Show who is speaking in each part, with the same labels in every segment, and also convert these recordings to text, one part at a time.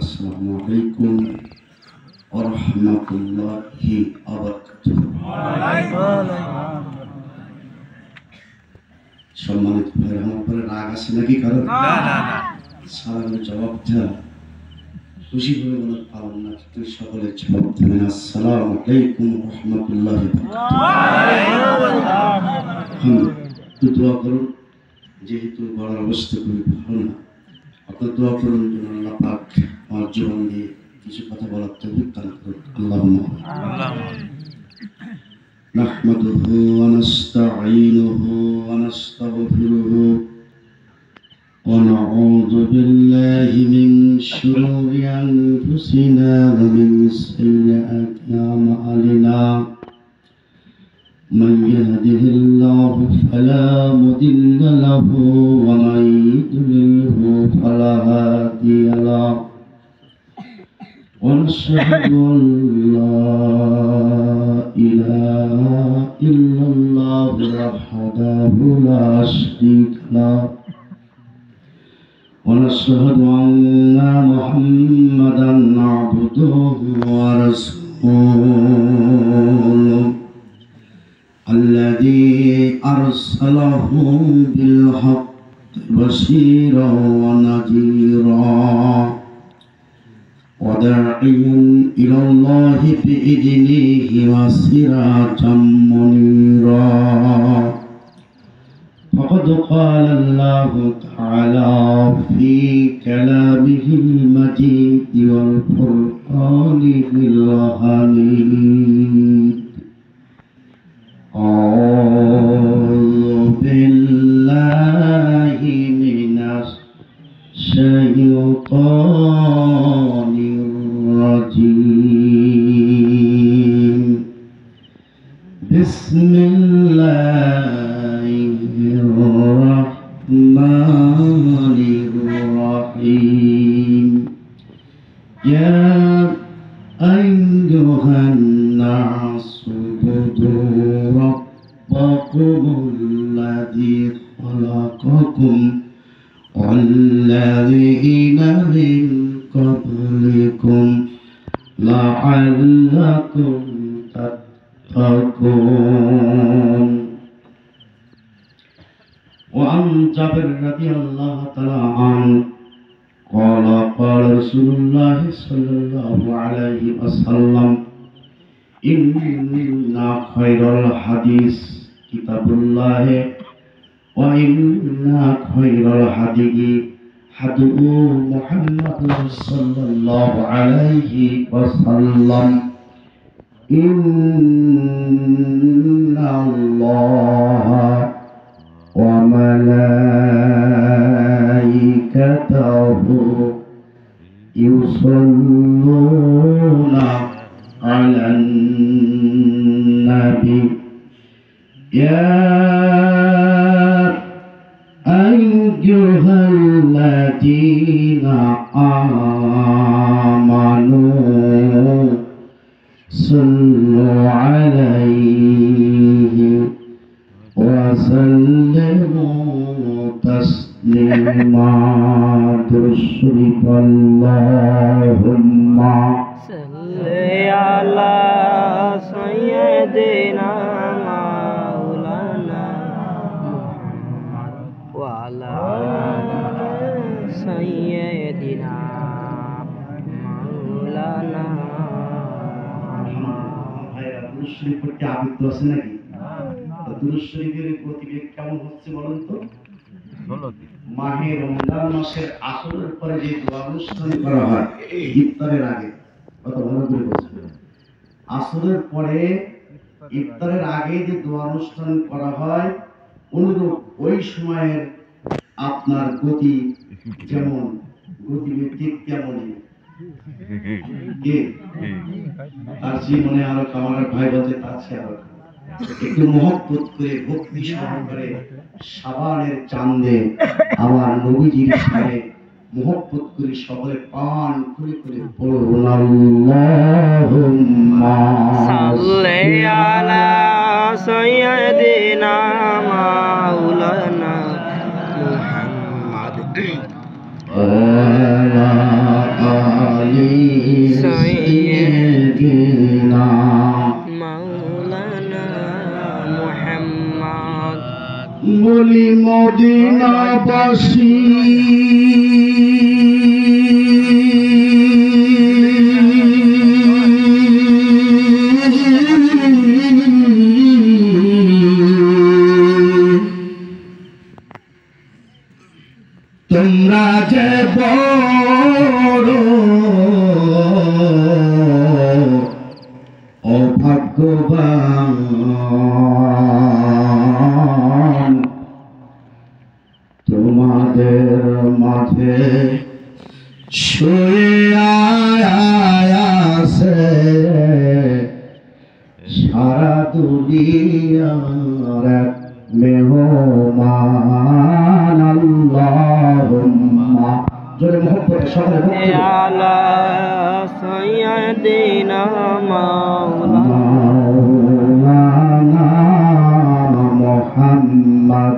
Speaker 1: আসসালামু আলাইকুম ওয়া রাহমাতুল্লাহি ওয়া বারাকাতুহু। সম্মানিত ভাইরা, আমার উপরে রাগ আছে নাকি কারণ? সালামের জবাবটা খুশি হয়ে বলার পারব না, কিন্তু সকলে জবাব দেবেন আসসালামু আলাইকুম ওয়া রাহমাতুল্লাহি ওয়া বারাকাতুহু। দোয়া করুন, যেহেতু গলার অবস্থা খুবই ভালো না, আপনার দোয়া করুন যেন আল্লাহ পাক আমার জীবন দিয়ে কিছু কথা বলার তৌফিক দান করুন। আল্লাহুম্মা নাহমাদুহু ওয়া নাস্তাঈনুহু ওয়া নাস্তাগফিরুহু ওয়া নাউযু বিল্লাহি মিন শুরুরি আনফুসিনা ওয়া মিন সাইয়্যাতি আ'মালিনা। من يهده الله فلا مضل له ومن يضلله فلا هادي له ونشهد أن لا إله إلا الله وحده لا شريك له ونشهد أن محمدا عبده ورسوله الذي أرسله بالحق بشيرا ونذيرا وداعيا إلى الله بإذنه وسراجا منيرا. فقد قال الله تعالى في كلامه المجيد والقرآنه الحميد: أعوذ بالله من الشيطان الرجيم. بسم الله الرحمن الرحيم. يا أيها الناس اعبدوا ربكم الذي خلقكم والذين من قبلكم لعلكم تتقون. وعن جابر رضي الله تعالى عنه قال قال رسول الله صلى الله عليه وسلم: إن خير الحديث كتاب الله وإن خير الهدي هدي محمد صلى الله عليه وسلم. إن الله وملائكته يصلون على النبي يا أيها الذين آمنوا صلوا عليه وسلموا تسليما. تشرف اللهم صل على سيدنا مولانا محمد وعلى سيدنا مولانا দুরূদ শরীফ পড়তে আবিদ আছে নাকি? দুরূদ শরীফের গতিবেগ কেমন হচ্ছে বলুন তো? মাহে রমজান মাসের আসরের পরে যে দোয়া অনুষ্ঠান করা হয় ইফতারের আগে, কত ভালো করে বলছেন, আসরের পরে ইফতারের আগে যে দোয়া অনুষ্ঠান করা হয়, অনুরূপ ওই সময়ের আপনার গতি যেমন, গতিবেগ ঠিক তেমনই। তার জীবনে আরো আমার ভাই বলছে তার চেয়ে আরো একটু মহব্বত করে ভক্তি সহকারে শাবানের চাঁদে আমার নবীজির সাথে মহব্বত করে সকলে পান খুলে খুলে পড়ুন আল্লাহুম্মা সাল্লি আলা সাইয়্যিদিনা মাওলানা মুহাম্মদ ওয়া আলা বলি মদিনাবাসী তোমরা যে বড় অভাগ্যবান, তোমাদের মাঝে শুয়ে আছে সারা দুনিয়ার এক মেহমান। আল্লাহুম্মা জোরে মোহব্বতে সকলে
Speaker 2: আলা সাইয়্যিদিনা
Speaker 1: মাওলানা মুহাম্মদ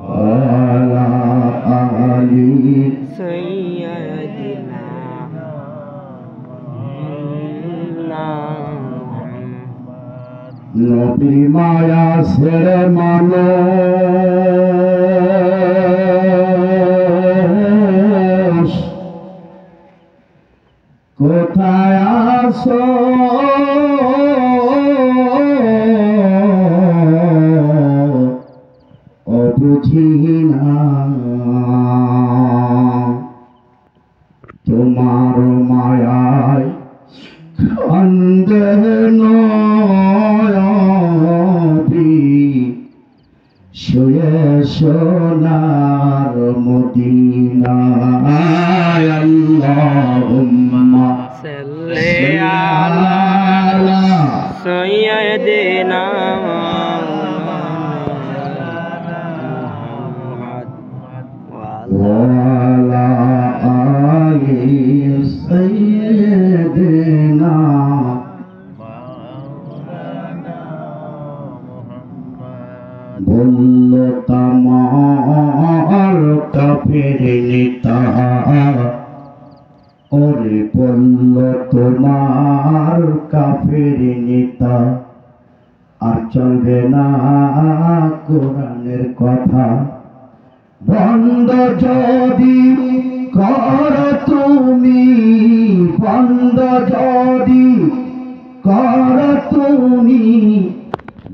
Speaker 1: ওয়া আলি
Speaker 2: সাইয়্যিদিনা
Speaker 1: নবী মায়া ছেড়ে মানুষ কোথায় আসো ও বুঝি না, তোমার মায়ায় কান্দে নয়নবি শুয়ে সোনার মদিনায়। আল্লাহুম্মা
Speaker 2: সাল্লি আলা সাইয়্যিদিনা
Speaker 1: ওয়া আলা আলি সাইয়্যিদিনা বলল তামার কাফের নেতা, ওরে বলল তোমার কাফের নেতা, আর চলবে না কোরআনের কথা। বন্ধ যদি কর তুমি, বন্ধ যদি কর তুমি,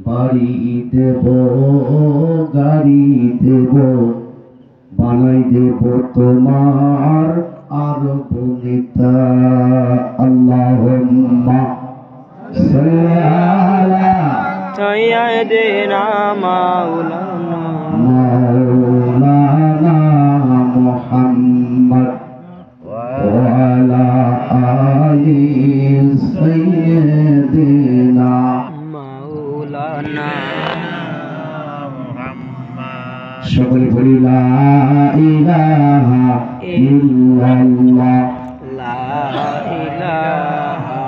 Speaker 1: বাড়ি দেব গাড়ি দেব, বানাই দেব তোমার আর বনিতা। আল্লাহুম্মা সাল্লি আলা
Speaker 2: সাইয়্যিদিনা মাওলানা
Speaker 1: মাওলানা মুহাম্মদ ওয়া আলা আলি সাইয়্যিদিনা
Speaker 2: মাওলানা
Speaker 1: সকলে বলি লা ইলাহা ইল্লাল্লাহ,
Speaker 2: লা ইলাহা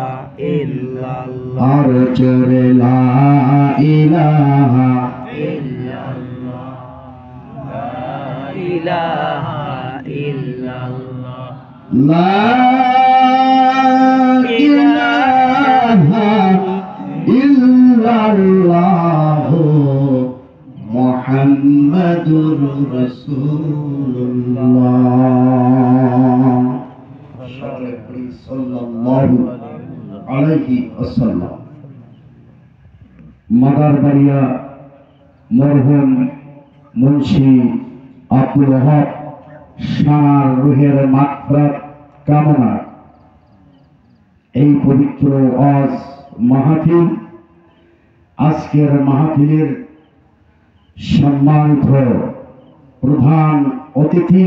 Speaker 2: ইল্লাল্লাহ,
Speaker 1: আর জোরে লা ইলাহা
Speaker 2: ইল্লাল্লাহ, লা ইলাহা ইল্লাল্লাহ,
Speaker 1: লা ইলাহা ইল্লাল্লাহ মুহাম্মাদুর রাসূলুল্লাহ সাল্লাল্লাহু আলাইহি ওয়াসাল্লাম। মাদারবাড়িয়া মরহুম মুন্সি আব্দুল ওয়াহাব শাহর রুহের মাগফিরাত কামনা এই পবিত্র ওয়াজ মাহফিল, আজকের মাহফিলের সম্মানিত প্রধান অতিথি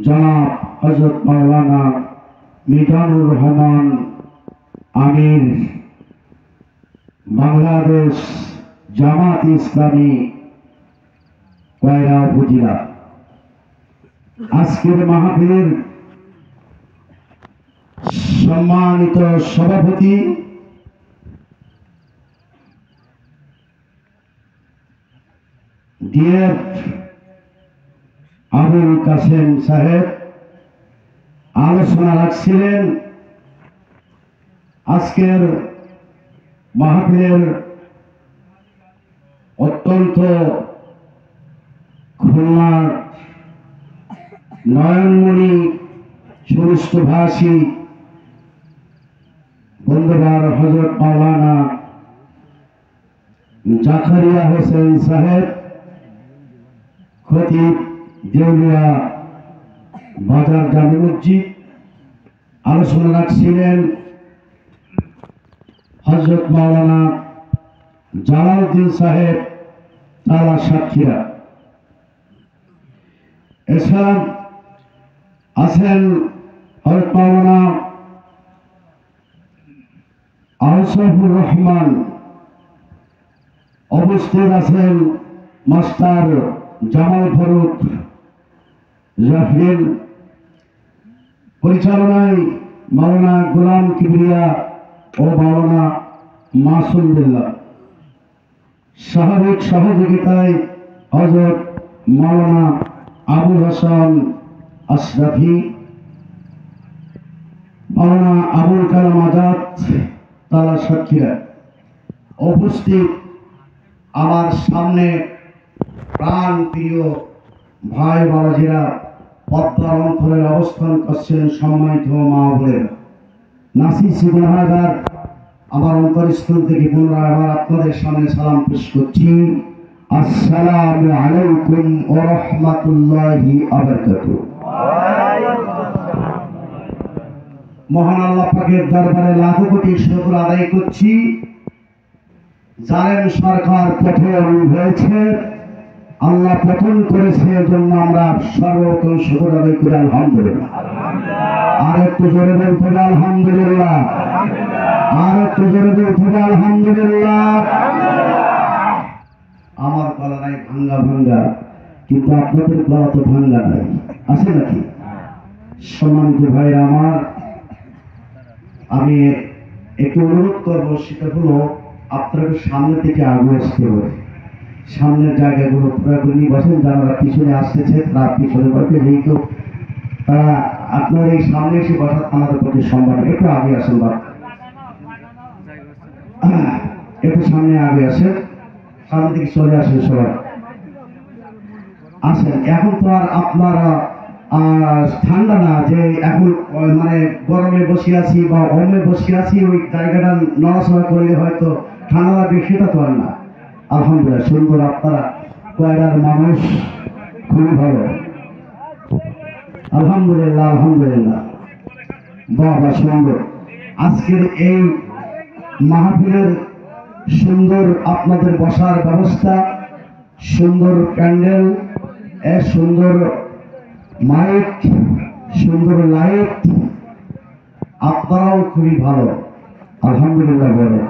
Speaker 1: জনাব হযরত মাওলানা মিজানুর রহমান আমির, বাংলাদেশ জামাত ইসলামী কয়রা উপজেলা। আজকের মাহফিলের সম্মানিত সভাপতি ডিএফ আবুল কাসেম সাহেব আলোচনা রাখছিলেন। আজকের মাহফিলের অত্যন্ত খুলনার নয়নমণি সুস্থভাষী বন্ধুবার হযরত মাওলানা জাকারিয়া হোসেন সাহেব খতিব দেউলিয়া বাজার জামে মসজিদ আলোচনা রাখছিলেন হযরত মাওলানা জালালউদ্দিন সাহেব তালা সাক্ষীরা। এছাড়া আছেন হযরত মাওলানা আশরাফুর রহমান, উপস্থিত আছেন মাস্টার জামাল ফারুক জাফরিন, পরিচালনায় মাওলানা গোলাম কিবরিয়া ও মাওলানা মাসুম বিল্লাহ, স্বাভাবিক সহযোগিতায় হযরত মাওলানা আবুল হাসান আশরাফি, মাওলানা আবুল কালাম আজাদ তালা সাক্ষীরা। উপস্থিত আমার সামনে প্রাণ প্রিয় ভাই বাবাজিরা, পদ্মার অঞ্চলের অবস্থান করছেন সম্মানিত মা বোনেরা, নাসির সিদ্ধাগার আমার অন্তরস্থল থেকে পুনরায় আবার আপনাদের সামনে সালাম পেশ করছি। আসসালামু আলাইকুম ওয়া রাহমাতুল্লাহি ওয়া বারাকাতুহু। মহান আল্লাহ পাকের দরবারে লাখো কোটি শুকর আদায় করছি। জালেম সরকার পতন হয়েছে, আল্লাহ পতন করেছে, এজন্য আমরা সর্বপ্রথম শুকর আদায় করি আলহামদুলিল্লাহ। আর একটু জোরে বলতে হবে আলহামদুলিল্লাহ, আর একটু জোরে বলতে হবে আলহামদুলিল্লাহ। আমার গলা নাই ভাঙ্গা ভাঙ্গা, কিন্তু আপনাদের গলা তো ভাঙ্গা নাই, আছে নাকি? সম্মানিত ভাইরা আমার, আমি একটু অনুরোধ করবো, সেটা হলো আপনারা সামনে থেকে আগে আসতে হবে। সামনের জায়গাগুলো পুরোপুরি নিয়ে বসেন, যারা পিছনে আসতেছে তারা পিছনে বসে, যেহেতু তারা আপনার এই সামনে এসে বসার আমাদের প্রতি সম্মান। একটু আগে আসেন বা একটু সামনে আগে আসেন, সামনে থেকে চলে আসেন সবাই আসেন। এখন তো আর আপনারা ঠান্ডা না যে এখন মানে গরমে বসে আছি বা গরমে বসে আছি, ওই জায়গাটা নড়াচড়া করলে হয়তো ঠান্ডা লাগবে, সেটা তো আর না। আলহামদুলিল্লাহ সুন্দর, আপনারা কয়রার মানুষ খুবই ভালো, আলহামদুলিল্লাহ আলহামদুলিল্লাহ, বাবা সুন্দর। আজকের এই মাহফিলের সুন্দর আপনাদের বসার ব্যবস্থা, সুন্দর প্যান্ডেল, সুন্দর মাইক, সুন্দর লাইট, আপনারাও খুবই ভালো, আলহামদুলিল্লাহ বলে।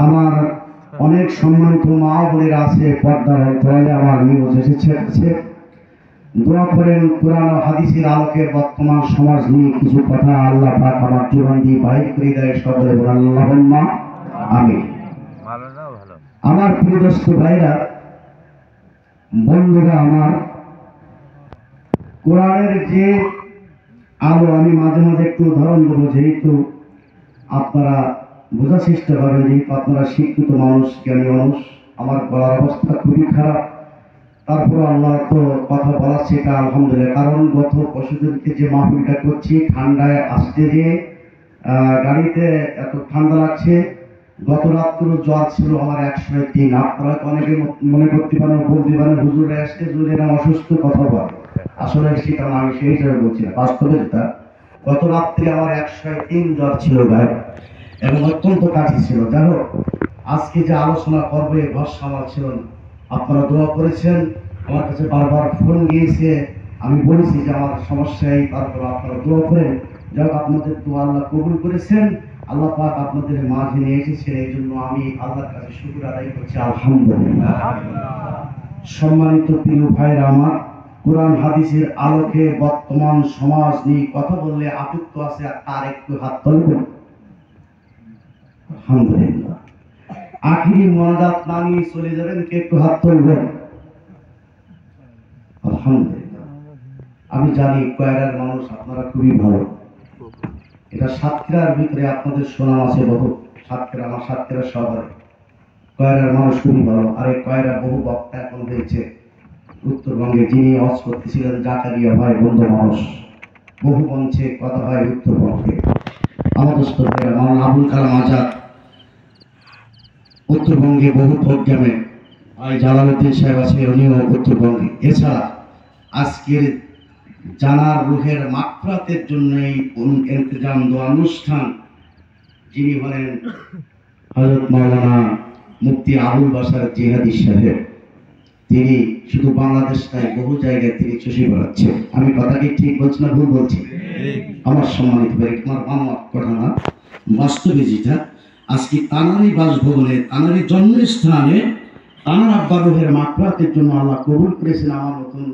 Speaker 1: আমার অনেক সম্মানিত মা বোনেরা আছে পর্দার অন্তরালে, আমার নিউজ এসেছে, দোয়া করেন কোরআন ও হাদিসের আলোকে বর্তমান সমাজ নিয়ে কিছু কথা আল্লাহ পাক আমার জীবন দিয়ে বাহির করে দেয়, সকলে বলেন আল্লাহুম্মা আমিন। আমার প্রিয় দোস্ত ভাইরা, বন্ধুরা আমার, কোরআনের যে আলো, আমি মাঝে মাঝে একটু উদাহরণ দেবো, যেহেতু আপনারা বোঝার চেষ্টা করেন, যেহেতু আপনারা শিক্ষিত মানুষ, জ্ঞানী মানুষ। আমার গলার অবস্থা খুবই খারাপ, তারপরে আল্লাহ তো কথা বলার সেটা আলহামদুলিল্লাহ। কারণ গত পরশুদিনকে যে মাহফিলটা করছি, ঠান্ডায় আসতে যে গাড়িতে এত ঠান্ডা লাগছে। গত রাত্রে জ্বর ছিল আমার 103। আপনারা অনেকে মনে করতে পারেন, বলতে পারেন হুজুরে আসতে যদি এরকম অসুস্থ কথা বলে, আসলে সেটা না, আমি সেই হিসাবে বলছি না, বাস্তবে যেটা গত রাত্রে আমার 103 জ্বর ছিল গায়ে, এবং অত্যন্ত কাছে ছিল। যাই হোক, আজকে যে আলোচনা করবে ভরসা আমার ছিল না। আপনারা দোয়া করেছেন, আমার কাছে বারবার ফোন গিয়েছে, আমি বলেছি যে আমার সমস্যায়, তারপর আপনারা দোয়া করেন। যাই হোক, আপনাদের দোয়া আল্লাহ কবুল করেছেন, আল্লাহ পাক আপনাদের মাঝে নিয়ে এসেছেন, এই জন্য আমি আল্লাহর কাছে শুকর আদায় করছি আলহামদুলিল্লাহ। সম্মানিত প্রিয় ভাইরা আমার, কোরআন হাদিসের আলোকে বর্তমান সমাজ নিয়ে কথা বললে আপত্তি আছে, আর একটু হাত তুলবেন আলহামদুলিল্লাহ। আখিরি মোনাজাত না নিয়ে চলে যাবেন, কে একটু হাত তুলবেন আলহামদুলিল্লাহ। আমি জানি কয়রার মানুষ আপনারা খুবই ভালো, এটা সাতক্ষীরার ভিতরে আপনাদের সুনাম আছে বহু, সাতক্ষীরা আমার সাতক্ষীরা শহরে। কয়রার মানুষ খুবই ভালো। আর এই কয়রা বহু বক্তা এখন হয়েছে উত্তরবঙ্গে, যিনি অজ করতেছিলেন জাকারিয়া ভাই, বন্ধু মানুষ, বহু মঞ্চে কথা হয় উত্তরবঙ্গে। আমার দোস্ত ভাইরা মাওলানা আবুল কালাম আজাদ উত্তরবঙ্গে বহু প্রোগ্রামে, ভাই জালালউদ্দিন সাহেব আছে, উনিও উত্তরবঙ্গে। এছাড়া আজকের জানার রুহের মাগফিরাতের জন্য এই ইন্তজাম দোয়া অনুষ্ঠান যিনি হলেন হযরত মাওলানা মুফতি আবুল বাশার জিহাদি সাহেব, তিনি শুধু বাংলাদেশ নয় বহু জায়গায় তিনি চষে বেড়াচ্ছেন। আমি কথা কি ঠিক বলছি না ভুল বলছি? আমার সম্মানিত ভাই, আমার আমার কথা না, বাস্তবে যেটা আজকে তানারি বাসভবনে, তানারি জন্মস্থানে তানার আব্বা রুহের মাগফিরাতের জন্য আল্লাহ কবুল করেছেন আমার মতন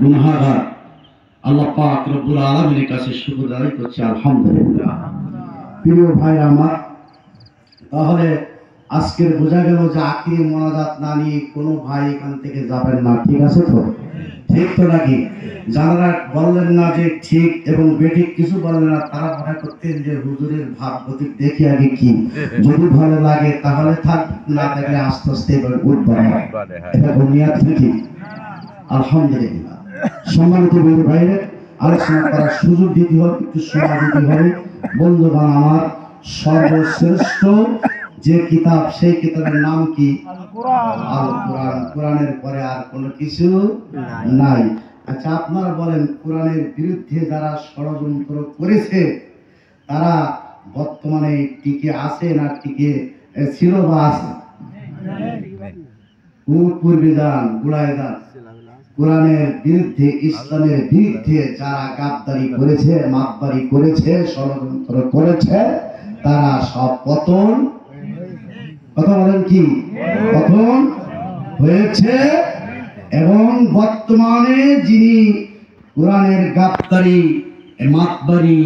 Speaker 1: গুনাহগার। আল্লাহ পাক রব্বুল আলামিনের কাছে শুকর আদায় করছি, আলহামদুলিল্লাহ। প্রিয় ভাই আমার, তাহলে আজকের বোঝা গেল যে আখিরি মোনাজাত না নিয়ে কোনো ভাই এখান থেকে যাবেন না, ঠিক আছে তো? ঠিক তো নাকি? যারা বললেন না যে ঠিক এবং বেঠিক কিছু বললেন না, তারা মনে করতেন যে হুজুরের ভাব গতি দেখে আগে কি, যদি ভালো লাগে তাহলে থাক, না দেখলে আস্তে আস্তে এবার উঠবে। এটা বুনিয়াদ কি? আলহামদুলিল্লাহ। সম্মানিত বন্ধু ভাইরা, আলোচনা করার সুযোগ দিতে হবে, একটু সময় দিতে হবে। বন্ধুগণ আমার, সর্বশ্রেষ্ঠ যে কিতাব, সেই কিতাবের নাম কি? আল কোরআন। কোরআনের পরে আর কোনো কিছু নাই। আচ্ছা, আপনারা বলেন, কোরআনের বিরুদ্ধে যারা ষড়যন্ত্র করেছে তারা বর্তমানে টিকে আছে না টিকে ছিল বা আছে? পূর্বে যান, গোড়ায় যান। কোরআনের বিরুদ্ধে, ইসলামের বিরুদ্ধে যারা গাদ্দারি করেছে, মাতবারি করেছে, ষড়যন্ত্র করেছে, তারা সব পতন, কথা বলেন কি, পতন হয়েছে। এবং বর্তমানে যিনি কোরআনের গাদ্দারি মাতবারি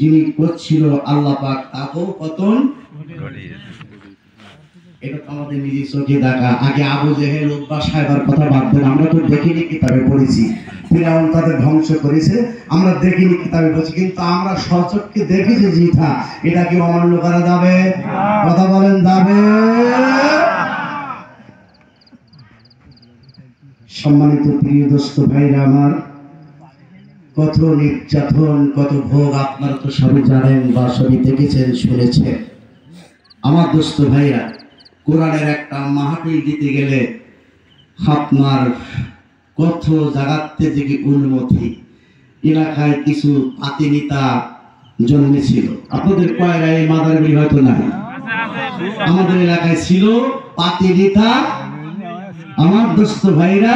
Speaker 1: যিনি করছিল, আল্লাহ পাক তাকেও পতন। এটা তো আমাদের নিজের চোখে দেখা। আগে আবু জেহেল, উতবা সাহেবের কথা ভাবতেন, আমরা তো দেখিনি, কিতাবে পড়েছি। ফিরআউন তাদের ধ্বংস করেছে, আমরা দেখিনি, কিতাবে পড়েছি। কিন্তু আমরা সচক্ষে দেখেছি যেটা, এটা কি অমান্য করা যাবে? কথা বলেন, যাবে? সম্মানিত প্রিয় দোস্ত ভাইরা আমার, কত নির্যাতন, কত ভোগ আপনারা তো সবই জানেন বা সবই দেখেছেন, শুনেছেন। আমার দোস্ত ভাইরা, কোরআনের একটা মাহফিল দিতে গেলে আপনার কত জায়গাতে থেকে অনুমতি, এলাকায় কিছু পাতিনিতা জন্মেছিল। আপনাদের কয়রা এই মাদারবাড়ি হয়তো নাই, আমাদের এলাকায় ছিল পাতিনিতা। আমার দোস্ত ভাইরা,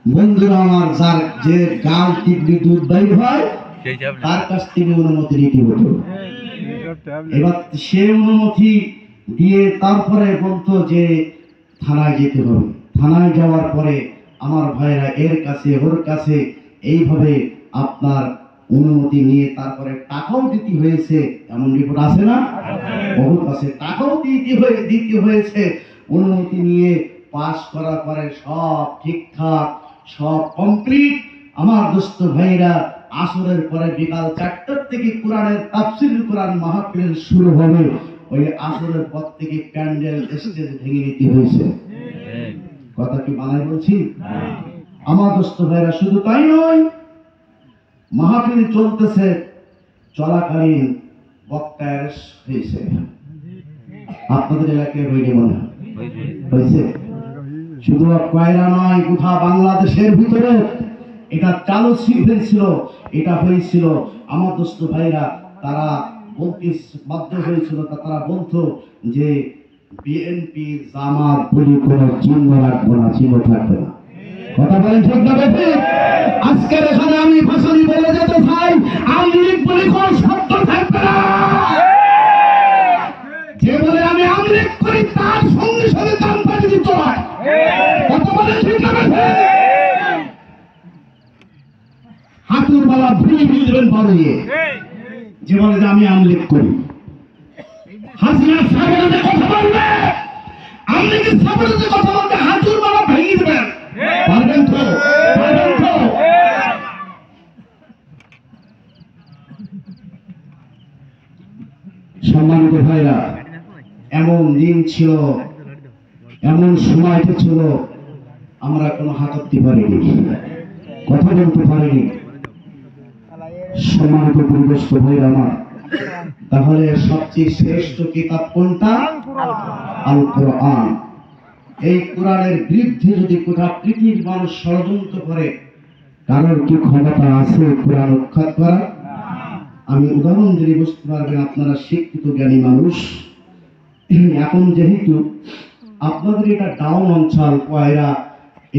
Speaker 1: বন্ধুরা আমার, যার যে গাল টিপলি দুধ বাইর হয়, তার কাছ থেকে অনুমতি নিতে হতো। এবার সে অনুমতি দিয়ে তারপরে বলতো যে থানায় যেতে হবে। থানায় যাওয়ার পরে আমার ভাইরা এর কাছে ওর কাছে এইভাবে আপনার অনুমতি নিয়ে তারপরে টাকাও দিতে হয়েছে, এমন রিপোর্ট আছে না? বহুত আছে, টাকাও দিতে হয়েছে। অনুমতি নিয়ে পাস করার পরে সব ঠিকঠাক, সব কমপ্লিট। আমার দোস্ত ভাইরা, আসরের পরে বিকাল 4টার থেকে কোরআনের তাফসীর কোরআন মাহফিল শুরু হবে। ওই আসরের পর থেকে প্যান্ডেল স্টেজ ভেঙে নিতে হয়েছে। কথা কি বানাই বলছি? আমার দোস্ত ভাইরা, শুধু তাই নয়, মাহফিল চলতেছে, চলাকালীন বক্তা অ্যারেস্ট হয়েছে। আপনাদের এলাকায় হয়নি মনে হয়েছে? শুধু কয়রা নয়, গোটা বাংলাদেশের ভিতরে এটা চালু হয়েছিল। এটা হয়েছিল, আমার দোস্ত ভাইরা, তারা বলতে বাধ্য হয়েছিল, তারা বলতো যে বিএনপি জামাত বলি কোনো চিহ্ন রাখবো না, চিহ্ন থাকবে না। কথা বলেন ঠিক না বেঠিক? আজকের এখানে আমি ভাষণই বলে যেতে চাই, আওয়ামী লীগ বলি কোনো শব্দ থাকবে না। যে বলে আমি আওয়ামী লীগ করি, তার সঙ্গে সঙ্গে দাম পাঠিয়ে দিতে হয়। কথা বলেন ঠিক না বেঠিক? হাতুর বালা ভুলে বুঝবেন পারিয়ে, যে বলে যে আমি আওয়ামী লীগ করি। হাসিনা সাগরে কথা বলবে, আওয়ামী লীগের সাগরে কথা বলতে হাতুর বালা ভেঙে দেবেন, পারবেন তো? পারবেন তো? সম্মানিত ভাইরা, এমন দিন ছিল এমন সময়টা ছিল আমরা কোনো হাঁটাতে পারিনি, কথা বলতে পারিনি। সম্মানিত পরিবেষ্ট ভাই আমার, তাহলে সবচেয়ে শ্রেষ্ঠ কিতাব কোনটা? আল কোরআন। এই কোরআনের বিরুদ্ধে যদি গোটা পৃথিবীর মানুষ ষড়যন্ত্র করে, কারোর কি ক্ষমতা আছে কোরআন উৎখাত করা? আমি উদাহরণ দিলে বুঝতে পারবেন, আপনারা শিক্ষিত জ্ঞানী মানুষ। এখন যেহেতু আপনাদের এটা ডাউন অঞ্চল, কয়রা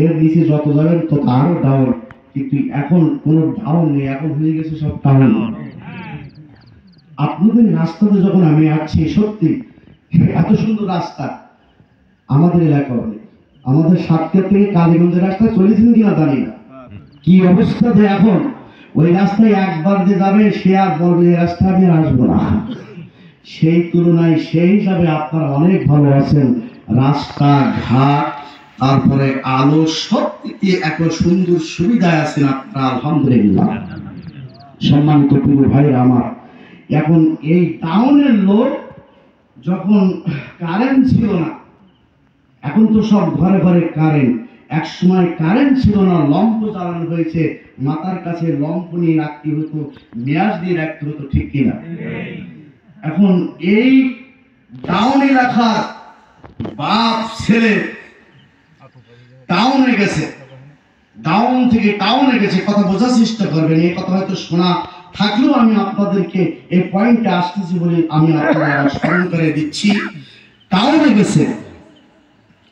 Speaker 1: এর নিচে যত যাবেন তত আরো ডাউন, কিন্তু এখন কোনো ডাউন নেই, এখন হয়ে গেছে সব টাউন। আপনাদের রাস্তাতে যখন আমি আসছি, সত্যি এত সুন্দর রাস্তা আমাদের এলাকায় নেই। আমাদের সাতক্ষীরা থেকে কালীগঞ্জের রাস্তা চলেছেন কিনা জানি না, কি অবস্থা যে এখন ওই রাস্তায় একবার যে যাবে সে আর বলবে এই রাস্তা আমি আর আসবো না। সেই তুলনায় সেই হিসাবে আপনারা অনেক ভালো আছেন, রাস্তা ঘাট তারপরে আলো সব দিকে এত সুন্দর সুবিধায় আছেন আপনারা, আলহামদুলিল্লাহ। সম্মানিত প্রিয় ভাইরা আমার, এখন এই টাউনের লোক যখন কারেন্ট ছিল না, এখন তো সব ঘরে ঘরে কারেন্ট, এক সময় কারেন্ট ছিল না, লম্প জ্বালানো হয়েছে, মাথার কাছে লম্প নিয়ে রাখতে হতো, মেয়াজ দিয়ে রাখতে হতো, ঠিক কিনা? এখন এই টাউন এলাকার বাপ ছেলে টাউনে গেছে, ডাউন থেকে টাউনে গেছে, কথা বোঝার চেষ্টা করবেন। এই কথা হয়তো শোনা থাকলেও আমি আপনাদেরকে এই পয়েন্টে আসতেছি বলে আমি আপনাদের স্মরণ করে দিচ্ছি। টাউনে গেছে,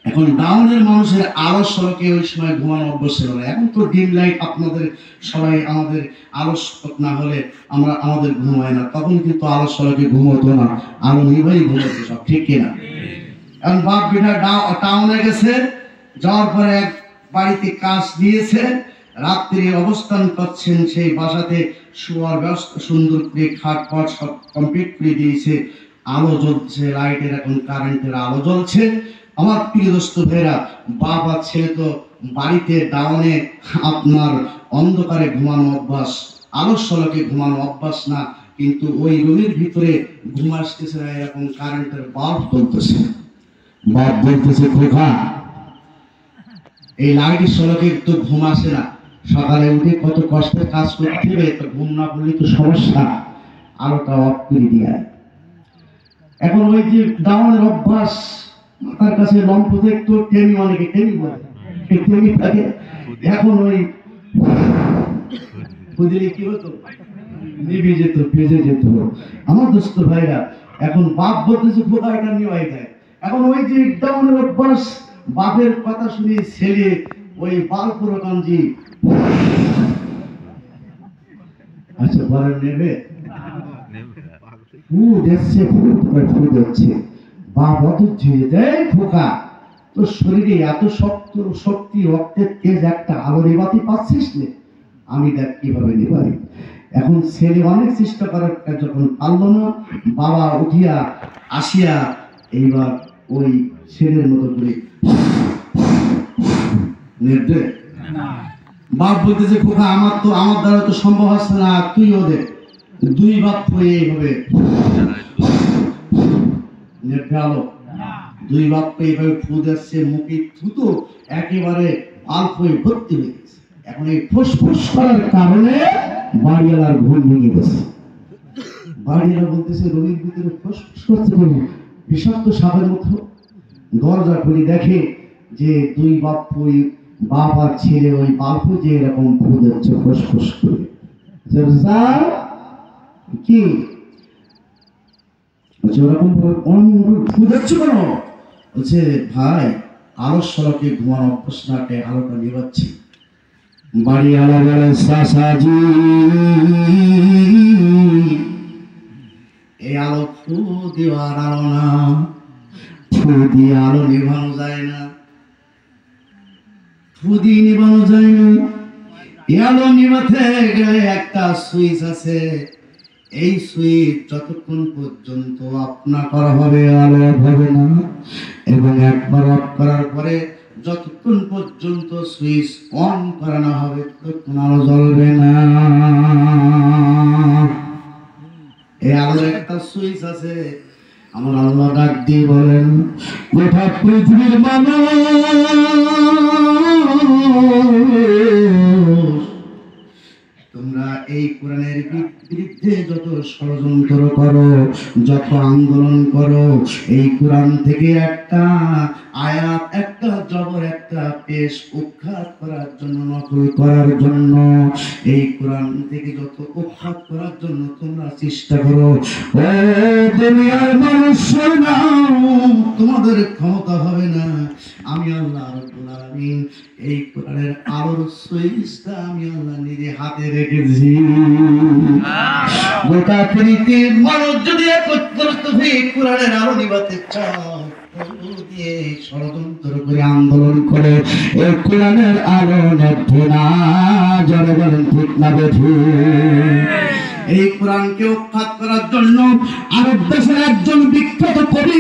Speaker 1: এখন ডাউনের মানুষের আলো সড়কে ওই সময় ঘুমানো অভ্যাস ছিল না। এখন তো ডিম লাইট, আপনাদের সবাই আমাদের আলো সড়ক না হলে আমরা আমাদের ঘুমায় না, তখন কিন্তু আলো সড়কে ঘুমোতো না, আলো নিভাই ঘুমোতো সব, ঠিক কিনা? এখন বাপ বেটা টাউনে গেছে, যাওয়ার পরে এক বাড়িতে কাজ দিয়েছে, রাত্রি অবস্থান করছেন সেই বাসাতে, শোয়ার ব্যবস্থা সুন্দর করে খাট পাট সব কমপ্লিট করে দিয়েছে, আলো জ্বলছে, লাইটের এখন কারেন্টের আলো জ্বলছে। আমার প্রিয় দোস্ত ভাইরা, বাপ আর ছেলে তো বাড়িতে ডাউনে আপনার অন্ধকারে ঘুমানো অভ্যাস, আলোর সড়কে ঘুমানো অভ্যাস না, কিন্তু ওই রুমের ভিতরে ঘুম আসতেছে না, এরকম কারেন্টের বাল্ব জ্বলতেছে। বাপ বলতেছে, খোকা এই লাইটের সড়কে তো ঘুম আসে না, সকালে উঠে কত কষ্টের কাজ করতে হবে, তো ঘুম না পড়লে তো সমস্যা, আলোটা অফ করে দিয়ে। এখন ওই যে ডাউনের অভ্যাস, মাথার কাছে লম্প দেখতো, টেমি, অনেকে টেমি বলে, টেমি থাকে। এখন ওই বুঝলে কি হতো, নিভে যেত, বেজে যেত। আমার দোস্ত ভাইরা, এখন বাপ বলতেছে খোকা এটা নিয়ে যায়। এখন ওই যে ডাউনের অভ্যাস, বাপের কথা শুনে ছেলে ওই বালপুর কাঞ্জি, আচ্ছা বলেন নেবে, বাপ অত ঝুঁয়ে দেয়, খোকা তোর শরীরে এত শক্তি, রক্তের তেজ, একটা আলো নেবাতি পাচ্ছিস না, আমি দেখ কিভাবে নেবাই। এখন ছেলে অনেক চেষ্টা করার, যখন পারল না, বাবা উঠিয়া আসিয়া এইবার ওই ছেলের মতো করে নেবে। বাপ বলতেছে, খোকা আমার দ্বারা তো সম্ভব হচ্ছে না, তুই ওদের দুই বাপ হয়ে এইভাবে নেবে আলো, দুই বাপ এইভাবে ফুদ আসছে, মুখে থুতো একেবারে বাল্ব হয়ে ভর্তি হয়ে গেছে। এখন এই ফুসফুস করার কারণে বাড়িওয়ালার ঘুম ভেঙে গেছে। বাড়িওয়ালা বলতেছে, রোগীর ভিতরে ফুসফুস করছে কেন, বিষাক্ত সাপের মতো। দরজা খুলে দেখে যে দুই বাপ আর ছেলে ওই বাল্ব যে এরকম ফুদ হচ্ছে ফুসফুস করে। কি ওরকম ফুদ হচ্ছে কেন? বলছে, ভাই আলোর সড়কে ঘুমানো অভ্যাস না, আলোটা নিবাচ্ছি। বাড়ি আলো বলেন, চাচাজি এই আলো ফু দেওয়ার আলো না, ফু দিয়ে আলো নিভানো যায় না, ফু দিয়ে নিভানো যায় না। আলো নিভাতে গেলে একটা সুইচ আছে, এই সুইচ যতক্ষণ পর্যন্ত অফ না করা হবে আলো হবে না, এবং একবার অফ করার পরে যতক্ষণ পর্যন্ত সুইচ অন করা না হবে ততক্ষণ আলো জ্বলবে না। এই আলোর একটা সুইচ আছে, আমার আল্লাহ ডাক দিয়ে বলেন, গোটা পৃথিবীর মানুষ, তোমরা এই কোরআনের বিরুদ্ধে যত ষড়যন্ত্র করো, যত আন্দোলন করো, এই কোরআন থেকে একটা আয়াত, একটা জবর, একটা পেশ উৎখাত করার জন্য, নকল করার জন্য, এই কোরআন থেকে যত উৎখাত করার জন্য তোমরা চেষ্টা করো, ও দুনিয়ার মানুষ, তোমাদের ক্ষমতা হবে না। আমি আল্লাহ রাব্বুল আলামিন এই কোরআনের আলোর সুইচটা আমি আল্লাহ নিজে হাতে রেখেছি। গোটা পৃথিবীর মানুষ যদি একত্রিত হয়ে কোরআনের আলো নিভাতে চাও, দিয়ে ষড়যন্ত্র করে আন্দোলন করে এই কোরআনের আলো নেবে না। যারা বলেন ঠিক না বেঠিক? এই কোরআনকে উৎখাত করার জন্য আরব দেশের একজন বিখ্যাত কবি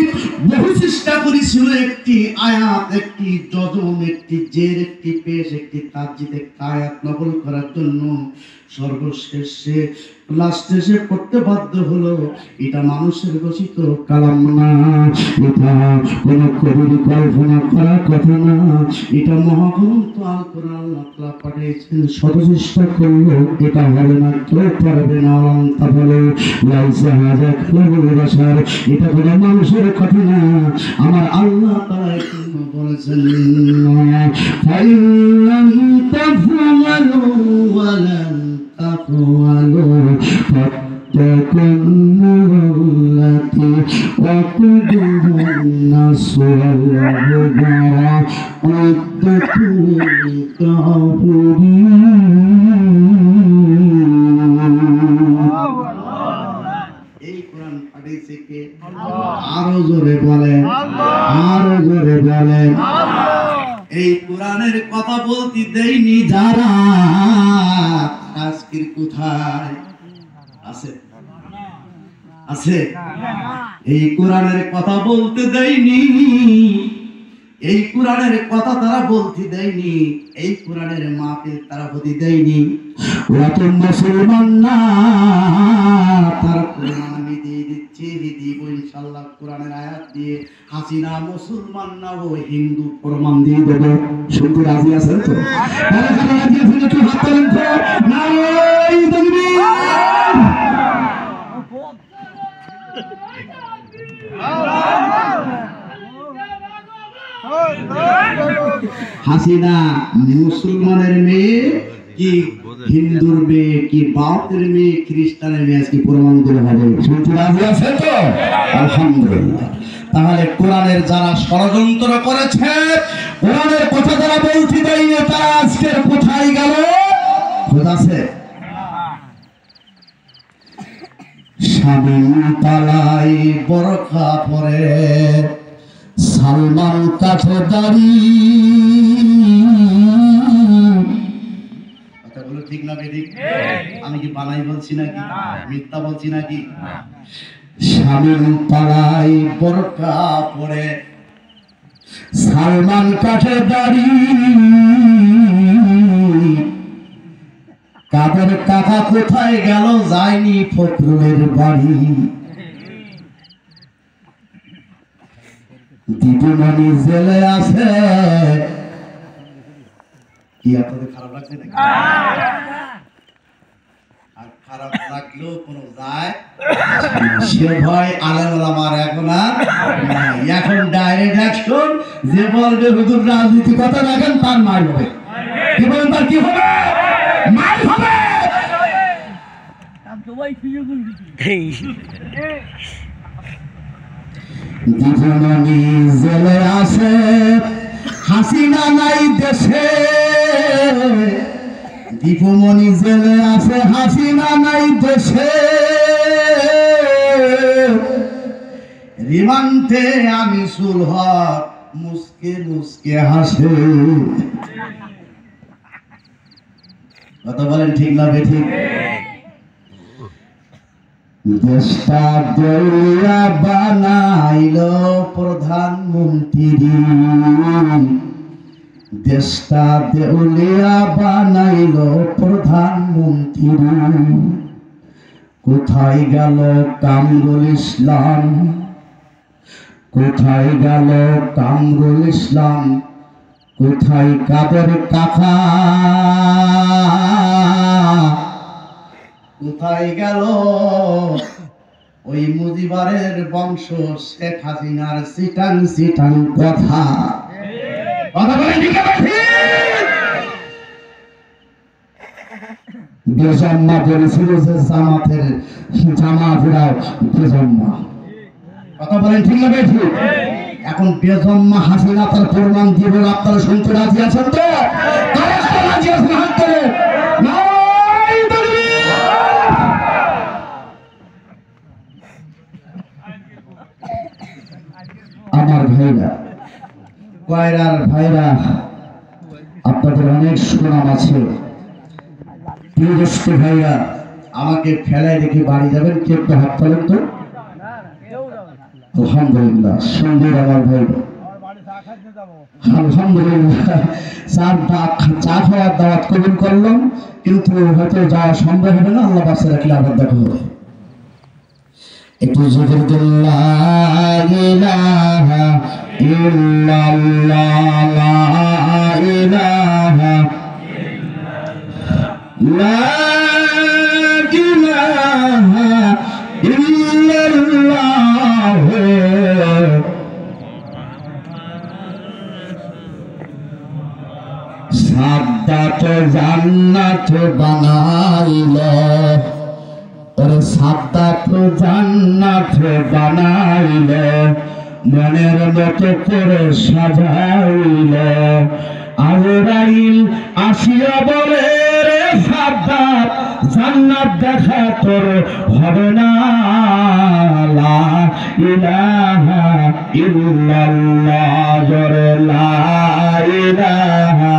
Speaker 1: বহু চেষ্টা করেছিল একটি আয়াত, একটি যজম, একটি জের, একটি পেশ, একটি তাজিদ, একটা আয়াত নকল করার জন্য। সর্বশেষে লাস্টে সে করতে বাধ্য হলো, এটা মানুষের রচিত কালাম না, এটা কোন কবির কল্পনা করা কথা না, এটা মহাগ্রন্থ আল কোরআন আল্লাহ পাঠিয়েছেন। শত চেষ্টা করলো, এটা হবে না, কেউ পারবে না। তা বলে লাইসা হাজা খালাবুল বাশার, এটা কোনো মানুষের কথা না। আমার আল্লাহ তাআলা এজন্য বলেছেন, ফাইল্লাম তাফআলু ওয়া লাম তাফআলু ফাত্তাকুন নারুল্লাতি ওয়াকুদুন নাসু ওয়াল হুদারা ওয়াত্তাকুল কাফিরিন। এই কোরআন পাঠিয়েছে কে? আরো জোরে বলেন, আরো জোরে বলেন। এই কোরআনের কথা বলতে দেয়নি যারা, আজকের কোথায় আছে? আছে? এই কোরআনের কথা বলতে দেয়নি, এই কোরআনের কথা তারা বলতে দেয়নি, এই কোরআনের মাহফিল তারা হতে দেয়নি। ওরা তো মুসলমান না, তার প্রমাণ আমি দিয়ে দিচ্ছি, দিব ইনশাআল্লাহ। কোরআনের আয়াত দিয়ে হাসিনা মুসলমান না, ও হিন্দু প্রমাণ দিয়ে দেবে। শুনতে রাজি আছেন তো? রাজি আছেন একটু হাত তোলেন তো। নারায়ে তাকবীর। হাসিনা মুসলমানের মেয়ে কি হিন্দুর মেয়ে, কি বাউতের মেয়ে, খ্রিস্টানের মেয়ে, আজকে প্রমাণ করে হবে। শুনতে রাজি আছেন তো? আলহামদুলিল্লাহ। তাহলে কোরআনের যারা ষড়যন্ত্র করেছে, কোরআনের কথা যারা বলতে দেয়নি, তারা আজকের কোথায় গেল? খোঁজ আছে? স্বামী পালাই বরখা পরে, সালমান কাছে দাড়ি, কথাগুলো ঠিক না বেঠিক? আমি কি বানাই বলছি নাকি, মিথ্যা বলছি নাকি? স্বামী পালাই বরখা পরে, সালমান কাছে দাড়ি, কাদের কাকা কোথায় গেল? যায়নি ফখরুলের বাড়ি। দীপুমণি জেলে আছে, কি আপনাদের খারাপ লাগছে নাকি? আর খারাপ লাগলেও কোনো যায় সে ভয় আলেম ওলামার এখন আর নাই। এখন ডাইরেক্ট অ্যাকশন। যে বলবে হুজুর রাজনীতি কথা রাখেন, তার মার হবে। কি বলেন, তার কি হবে? মার হবে। দীপুমণি জেলে আছে, হাসিনা নাই দেশে। দীপুমণি জেলে আছে, হাসিনা নাই দেশে। রিমান্ডে আনিসুল হক মুসকে মুসকে হাসে। কথা বলেন ঠিক না বেঠিক? দেশটা দেউলিয়া বানাইল প্রধানমন্ত্রী, দেশটা দেউলিয়া বানাইল প্রধানমন্ত্রী। কোথায় গেল কামরুল ইসলাম? কোথায় গেল কামরুল ইসলাম, কোথায় কাদের কাকা, কোথায় গেল ওই মুজিবারের বংশ শেখ হাসিনার সিটাং সিটাং কথা। কথা বলে ঠিক আছে? বেজন্মা বলেছিল যে জামাতের জামাতেরাও বেজন্মা। কথা বলেন ঠিক না ঠিক? এখন বেজন্মা হাসিনা তার প্রমাণ দিব, আপনারা শুনতে রাজি আছেন তো? রাজি আছেন হাত করে আমার ভাইরা, কয়রার ভাইরা, আপনাদের অনেক সুনাম আছে। ভাইরা, আমাকে ফেলায় রেখে বাড়ি যাবেন, কে একটু হাত তোলেন তো। আলহামদুলিল্লাহ, সুন্দর আমার ভাইরা, আলহামদুলিল্লাহ। চা খাওয়ার দাওয়াত কবুল করলাম, কিন্তু হয়তো যাওয়া সম্ভব হবে না, আল্লাহ বাচ্চা রাখলে আবার দেখা হবে। একটু জিকির দিল্লাহ ইলাহা ইল্লাল্লাহ লা ইলাহা লা ইলাহা ইল্লাল্লাহ সাদ্দাত জান্নাত বানাইলো, ওরে সাদ্দাত জান্নাত বানাইলো, মনের মতো করে সাজাইলো। আজরাইল আসিয়া বলে রে সাদ্দাত, জান্নাত দেখা তোর হবে না, লা ইলাহা ইল্লাল্লাহ, জোরে লা ইলাহা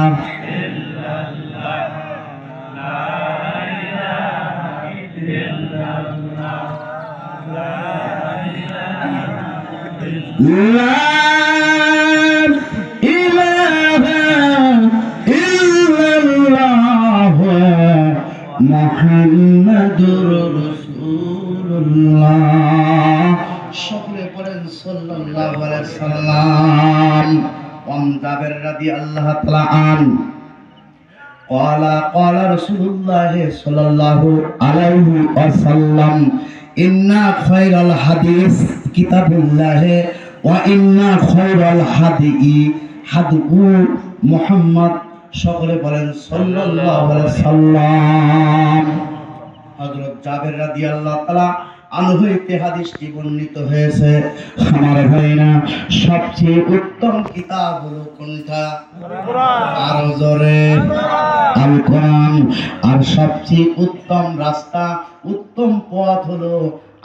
Speaker 1: লা ইলাহা ইল্লাল্লাহ মুহাম্মাদুর রাসূলুল্লাহ। সকলে পড়েন সাল্লাল্লাহু আলাইহি সাল্লাম। জাবের রাদিয়াল্লাহু তাআলা আন قال رسول الله صلى الله عليه وسلم إن خير الحديث كتاب الله وإن خير الهدي هدي محمد সকলে বলেন সাল্লাল্লাহু আলাইহি সাল্লাম। হযরত জাবের রাদিয়াল্লাহু তাআলা আনহু হইতে হাদিসটি বর্ণিত হয়েছে। আমার ভাইরা, সবচেয়ে উত্তম কিতাব হলো কোনটা? আরো জোরে, আল কোরআন। আর সবচেয়ে উত্তম রাস্তা, উত্তম পথ হলো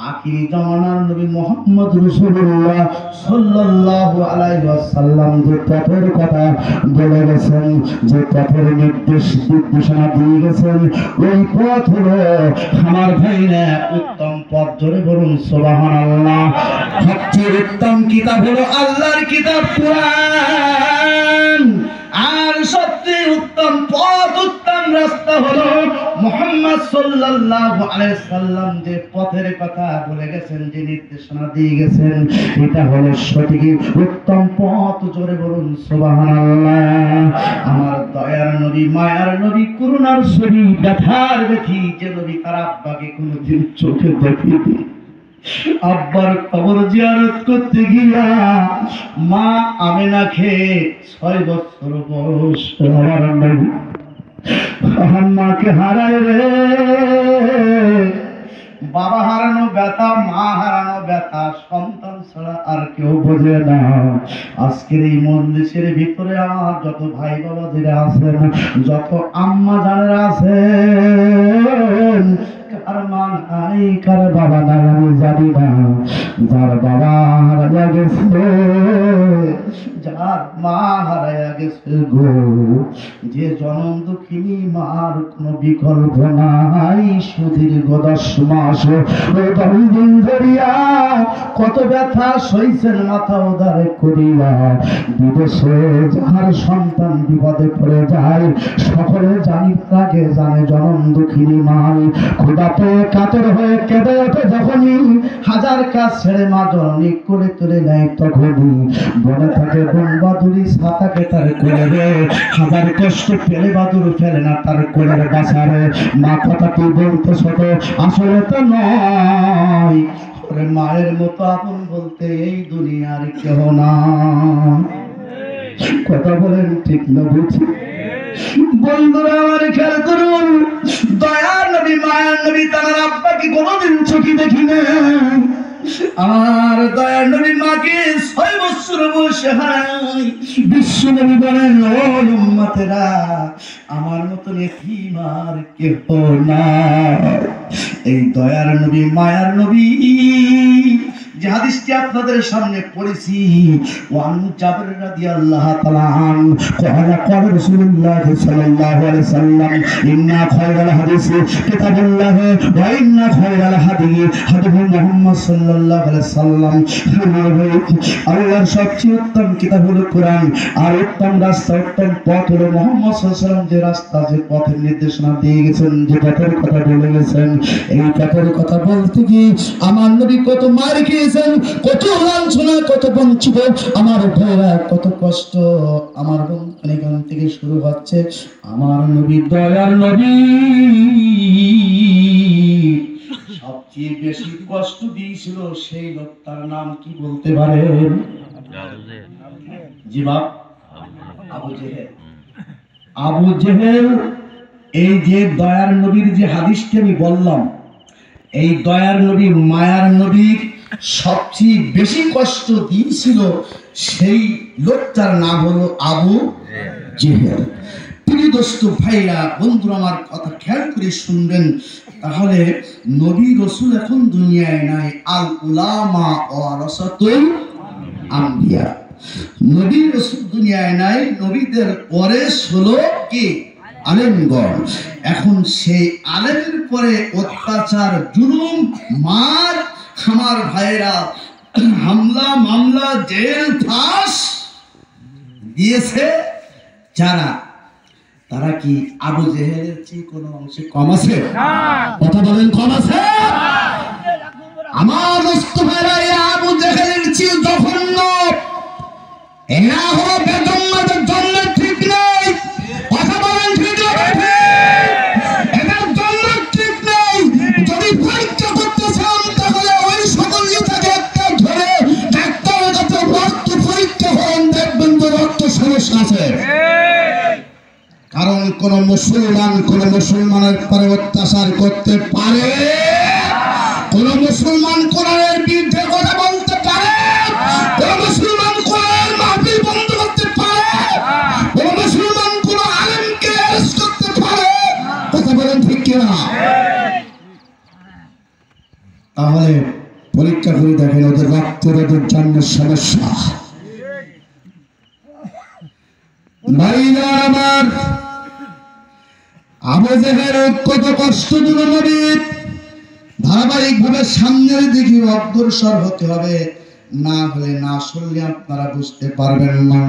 Speaker 1: আখিরি জামানার নবী মুহাম্মদ রাসূলুল্লাহ সাল্লাল্লাহু আলাইহি ওয়াসাল্লাম যে পথের কথা বলে গেছেন, যে পথের নির্দেশনা দিয়ে গেছেন, ওই পথ হলো আমার ভাইরা উত্তম পথ। জোরে বলুন সুবহানাল্লাহ। সবচেয়ে উত্তম কিতাব হলো আল্লাহর কিতাব কোরআন। আর সবচেয়ে উত্তম পথ, উত্তম রাস্তা হলো মুহাম্মদ সাল্লাল্লাহু আলাইহি সাল্লাম যে পথের কথা বলে গেছেন, যে নির্দেশনা দিয়ে গেছেন, এটা হলো সঠিক উত্তম পথ। জোরে বলুন সুবহানাল্লাহ। আমার দয়ার নবী, মায়ার নবী, করুণার নবী, ব্যথার ব্যথী যে নবী তার আব্বাকে কোনোদিন চোখে দেখিনি। আব্বার কবর জিয়ারত করতে গিয়া মা আমেনাকে 6 বছর বয়স আমার নবী আমার মাকে হারায় রে। বাবা হারানো ব্যথা, মা হারানো ব্যথা সন্তান ছাড়া আর কেউ বোঝে না। আজকের এই মজলিসের ভিতরে আমার যত ভাই বাবা যারা আছেন, যত আম্মা যারা আছেন, কার মা নাই কার বাবা নাই আমি জানি না। যার বাবা হারা গেছে, যার মা হারায়া গেছে গো, যে জনম দুঃখিনী মার কোনো বিকল্প নাই, সুদীর্ঘ 10 মাস ও 10 দিন ধরিয়া কত ব্যথা সইছেন মাথা উদার করিয়া। বিদেশে যাহার সন্তান বিপদে পড়ে যায়, সকলে জানিবার আগে জানে জনম দুঃখিনী মাই। ক্ষুধাতে কাতর হয়ে কেঁদে ওঠে যখনই, হাজার কাজ ছেড়ে মা জননী করে তুলে নেয় তখনই। বনে থাকে বন বাদুরি ছাতাকে তার কোলে, হাজার কষ্ট পেলে বাদুর ফেলে না তার কোলের বাসারে। মা কথাটি বলতে ছোট, আসলে তো নয়, ওরে মায়ের মতো আপন বলতে এই দুনিয়ার কেহ না। কথা বলেন ঠিক না বুঝি? বন্ধুরা আমার খেয়াল করুন, দয়ার নবী মায়ার নবী তার আব্বাকে কোনোদিন চোখে দেখি না। আমার দয়ার নবী মাকে 6 বছর বয়সে হারায়। বিশ্ব নবী বলেন, ও উম্মতেরা, আমার মতন এতিম আর কেহ না। এই দয়ার নবী মায়ার নবী যে হাদিসটি আপনাদের সামনে পড়েছি, ওয়ান জাবের রাদিয়াল্লাহু তাআলা আন ক্বালা ক্বালা রাসূলুল্লাহ সাল্লাল্লাহু আলাইহি সাল্লাম, ইন্না খায়রাল হাদিসি কিতাবুল্লাহ ওয়া ইন্না খায়রাল হাদি হাদি মুহাম্মদ সাল্লাল্লাহু আলাইহি সাল্লাম। আল্লাহর সবচেয়ে উত্তম কিতাব হলো কোরআন, আর উত্তম রাস্তা উত্তম পথ হলো মুহাম্মদ সাল্লাল্লাহু আলাইহি সাল্লাম যে রাস্তা যে পথের নির্দেশনা দিয়ে গেছেন, যে পথের কথা বলে গেছেন। এই পথের কথা বলতে গিয়ে আমার নবী কত মার খেয়েছেন, কত লাঞ্ছনা, কত বঞ্চিত, আমার ভাইরা কত কষ্ট। আমার বন্ধু এখান থেকে শুরু হচ্ছে। আমার নবী দয়ার নবী সবচেয়ে বেশি কষ্ট দিয়েছিল সেই লোকটার নাম কি বলতে পারেন? জি বাপ, আবু জেহেল। আবু জেহেল এই যে দয়ার নবীর যে হাদিসটি আমি বললাম, এই দয়ার নবী মায়ার নবীর সবচেয়ে বেশি কষ্ট দিয়েছিল সেই লোকটার নাম হলো আবু জেহেল। প্রিয় দোস্ত ভাইরা বন্ধুরা আমার কথা খেয়াল করে শুনবেন, তাহলে নবী রসুল এখন দুনিয়ায় নাই। আল উলামা ওয়ারাসাতুল আম্বিয়া, নবী রসুল দুনিয়ায় নাই, নবীদের ওয়ারিস হলো কি? আলেমগণ। এখন সেই আলেমের পরে অত্যাচার, জুলুম, মার, আমার ভাইরা হামলা মামলা জেল ফাঁস দিয়েছে যারা, তারা কি আবু জেহেলের চেয়ে কোনো অংশে কম আছে? কথা বলেন, কম আছে? আমার দোস্ত ভাইরা, আবু জেহেলের চেয়ে জঘন্য। এরা হলো বেদম্মাদের জন্য ঠিক নেই। কথা বলেন, ঠিক আছে? এটার জন্য ঠিক নেই। যদি পরীক্ষা করতে চান তাহলে ওই সকল নেতাকে একটা ধরে ডাক্তারের কাছে রক্ত পরীক্ষা করেন, দেখবেন যে রক্ত সমস্যা আছে। কারণ কোন মুসলমানের পরে অত্যাচার করতে পারে, কোন মুসলমান কোরআনের বিরুদ্ধে কথা বলতে পারে, কোন মুসলমান কোরআনের মাহফিল বন্ধ করতে পারে, কোন মুসলমান কোন আলেমকে অ্যারেস্ট করতে পারে। কথা বলেন ঠিক কিনা? তাহলে পরীক্ষা করে দেখেন ওদের রক্তের, ওদের জন্মের সমস্যা। ভাইরা আমার, আবু জেহেল কত কষ্ট দিল নবীর। ধারাবাহিক ভাবে সামনের দিকে অগ্রসর হতে হবে, না হলে না শুনলে আপনারা বুঝতে পারবেন না।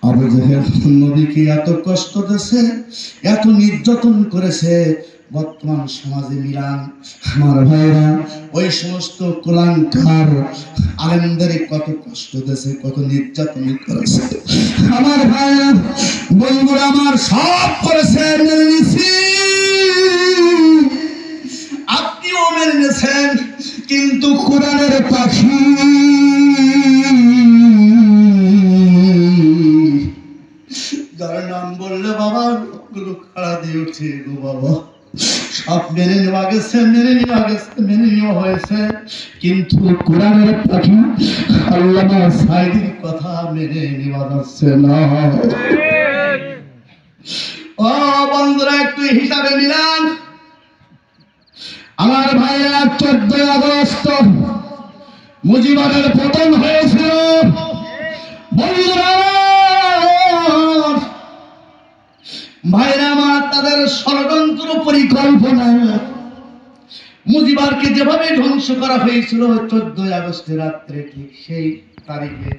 Speaker 1: আবু জেহেল নবীকে এত কষ্ট দিয়েছে, এত নির্যাতন করেছে। বর্তমান সমাজে মিলান আমার ভাইরা, ওই সমস্ত কুলাঙ্গার আলেমদের কত কষ্ট দিয়েছে, কত নির্যাতন করেছে। আমার ভাইরা বন্ধুরা আমার, সব করেছে, মেনে নিছি, আপনিও মেনে নিয়েছেন, কিন্তু কোরআনের পাখি যার নাম বললে বাবা লোকগুলো খাড়া দিয়ে উঠে গো বাবা। সব মেনে নেওয়া গেছে, মেনে নেওয়া হয়েছে, কিন্তু কোরআনের পাখি আল্লামা সাঈদীর কথা মেনে নেওয়া যাচ্ছে না। ও বন্ধুরা, একটু হিসাবে মিলান। আমার ভাইয়েরা, 14 আগস্ট মুজিবের পতন হয়েছিল। বন্ধুরা ভাইরা আমার, তাদের ষড়যন্ত্র পরিকল্পনা মুজিবারকে যেভাবে ধ্বংস করা হয়েছিল 14 আগস্টের রাত্রে, ঠিক সেই তারিখে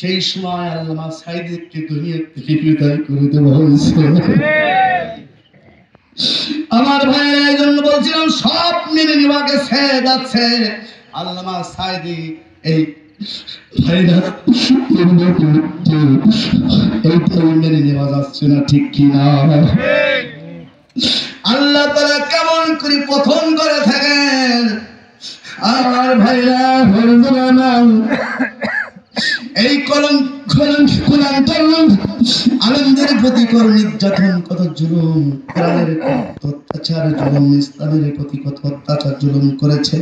Speaker 1: সেই সময় আল্লামা সাঈদীকে দুনিয়া থেকে বিদায় করে দেওয়া হয়েছে। আমার ভাইরা, এই জন্য বলছিলাম সব মেনে নেওয়া গেছে যাচ্ছে। আল্লামা সাঈদী এই ভাইরা এইটাই মেনে নেওয়া যাচ্ছে না, ঠিক কিনা? আল্লাহ তাআলা কেমন করে পতন করে থাকেন আমার ভাইরা, এই আলেমদের প্রতি কত নির্যাতন, কত জুলুম, কোরআনের কত অত্যাচার জুলুম, ইসলামের প্রতি কত অত্যাচার জুলুম করেছে।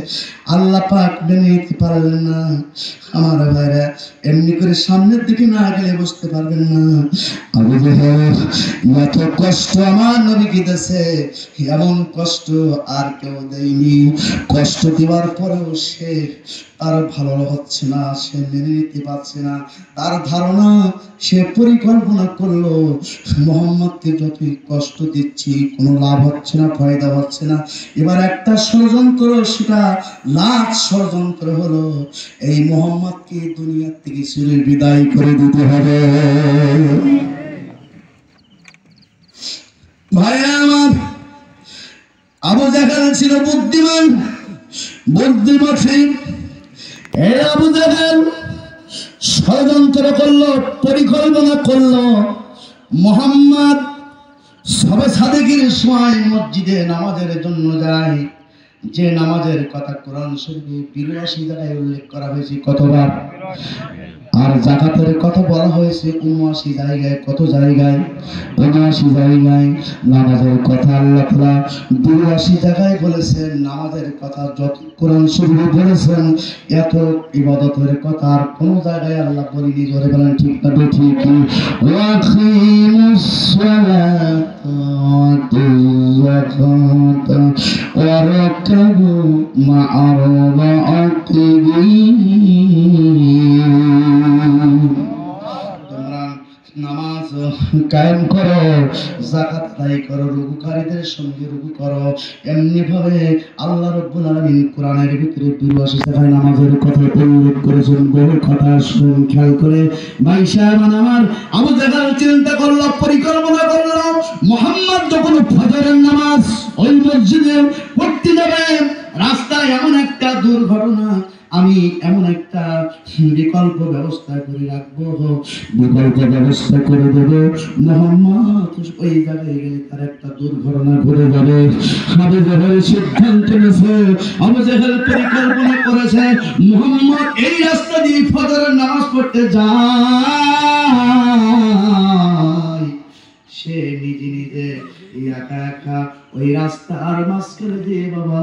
Speaker 1: আল্লাহ পাক মেনে নিতে পারলেন না। আমার ভাইরা, এমনি করে সামনের দিকে না গেলে বুঝতে পারবেন না আবু জাহেল এত কষ্ট আমার নবীকে দিয়েছে, এমন কষ্ট আর কেউ দেয়নি। কষ্ট দেওয়ার পরেও সে তার ভালো হচ্ছে না, সে মেনে নিতে পারছে না। তার ধারণা, সে পরিকল্পনা করলো মোহাম্মদকে যতই কষ্ট দিচ্ছি কোনো লাভ হচ্ছে না, ফায়দা হচ্ছে না। এবার একটা ষড়যন্ত্র, সেটা লাখ ষড়যন্ত্র হলো এই মোহাম্মদকে দুনিয়ার থেকে চিরে বিদায় করে দিতে হবে। ভাইরা আমার, আবু জাহেল ছিল বুদ্ধিমান, বুদ্ধিমতী। এই আবু জাহেল ষড়যন্ত্র করলো, পরিকল্পনা করলো। মুহাম্মদ সবে সাদেকের সময় মসজিদে নামাজের জন্য যায়, যে নামাজের কথা কোরআন শরীফে 82 জায়গায় উল্লেখ করা হয়েছে। কতবার? আর যাকাতের কথা বলা হয়েছে 79 জায়গায়। কত জায়গায়? 79 জায়গায়। নামাজের কথা আল্লাহ তাআলা 82 জায়গায় বলেছেন। নামাজের কথা যত কোরআন শরীফে বলেছেন, এত ইবাদতের কথা আর কোন জায়গায় আল্লাহ বলেনি। জোরে বলেন ঠিক না ঠিক? ওয়াকিমুস সালাতা ওয়াতুযাকাতা ওয়া রাকাবু মা'আর তোমরা নামাজ কায়েম করো, যাকাত আদায় করো, রুকুকারীদের সঙ্গে রুকু করো। এমনি ভাবে আল্লাহ রাব্বুল আলামিন কোরআনের ভিতরে 82 জায়গায় নামাজের কথা উল্লেখ করেছেন। বহু কথা শুন খেয়াল করে ভাই সাহেব আমার। আবু জাহেল চিন্তা করলো, পরিকল্পনা করলো, মুহাম্মদ যখন ফজরের নামাজ ওই মসজিদে পড়তে যাবে, রাস্তায় এমন একটা দুর্ঘটনা, আমি এমন একটা বিকল্প ব্যবস্থা করে রাখবো, বিকল্প ব্যবস্থা করে দেবো। মুহাম্মদ ওই জায়গায় গেলে তার একটা দুর্ঘটনা ঘটে যাবে। আবু জাহেল সিদ্ধান্ত নিয়েছে, আবু জাহেল পরিকল্পনা করেছে, মুহাম্মদ এই রাস্তা দিয়ে ফজরের নামাজ পড়তে যায়, সে নিজে নিজে একা একা ওই রাস্তার মাঝখানে দিয়ে বাবা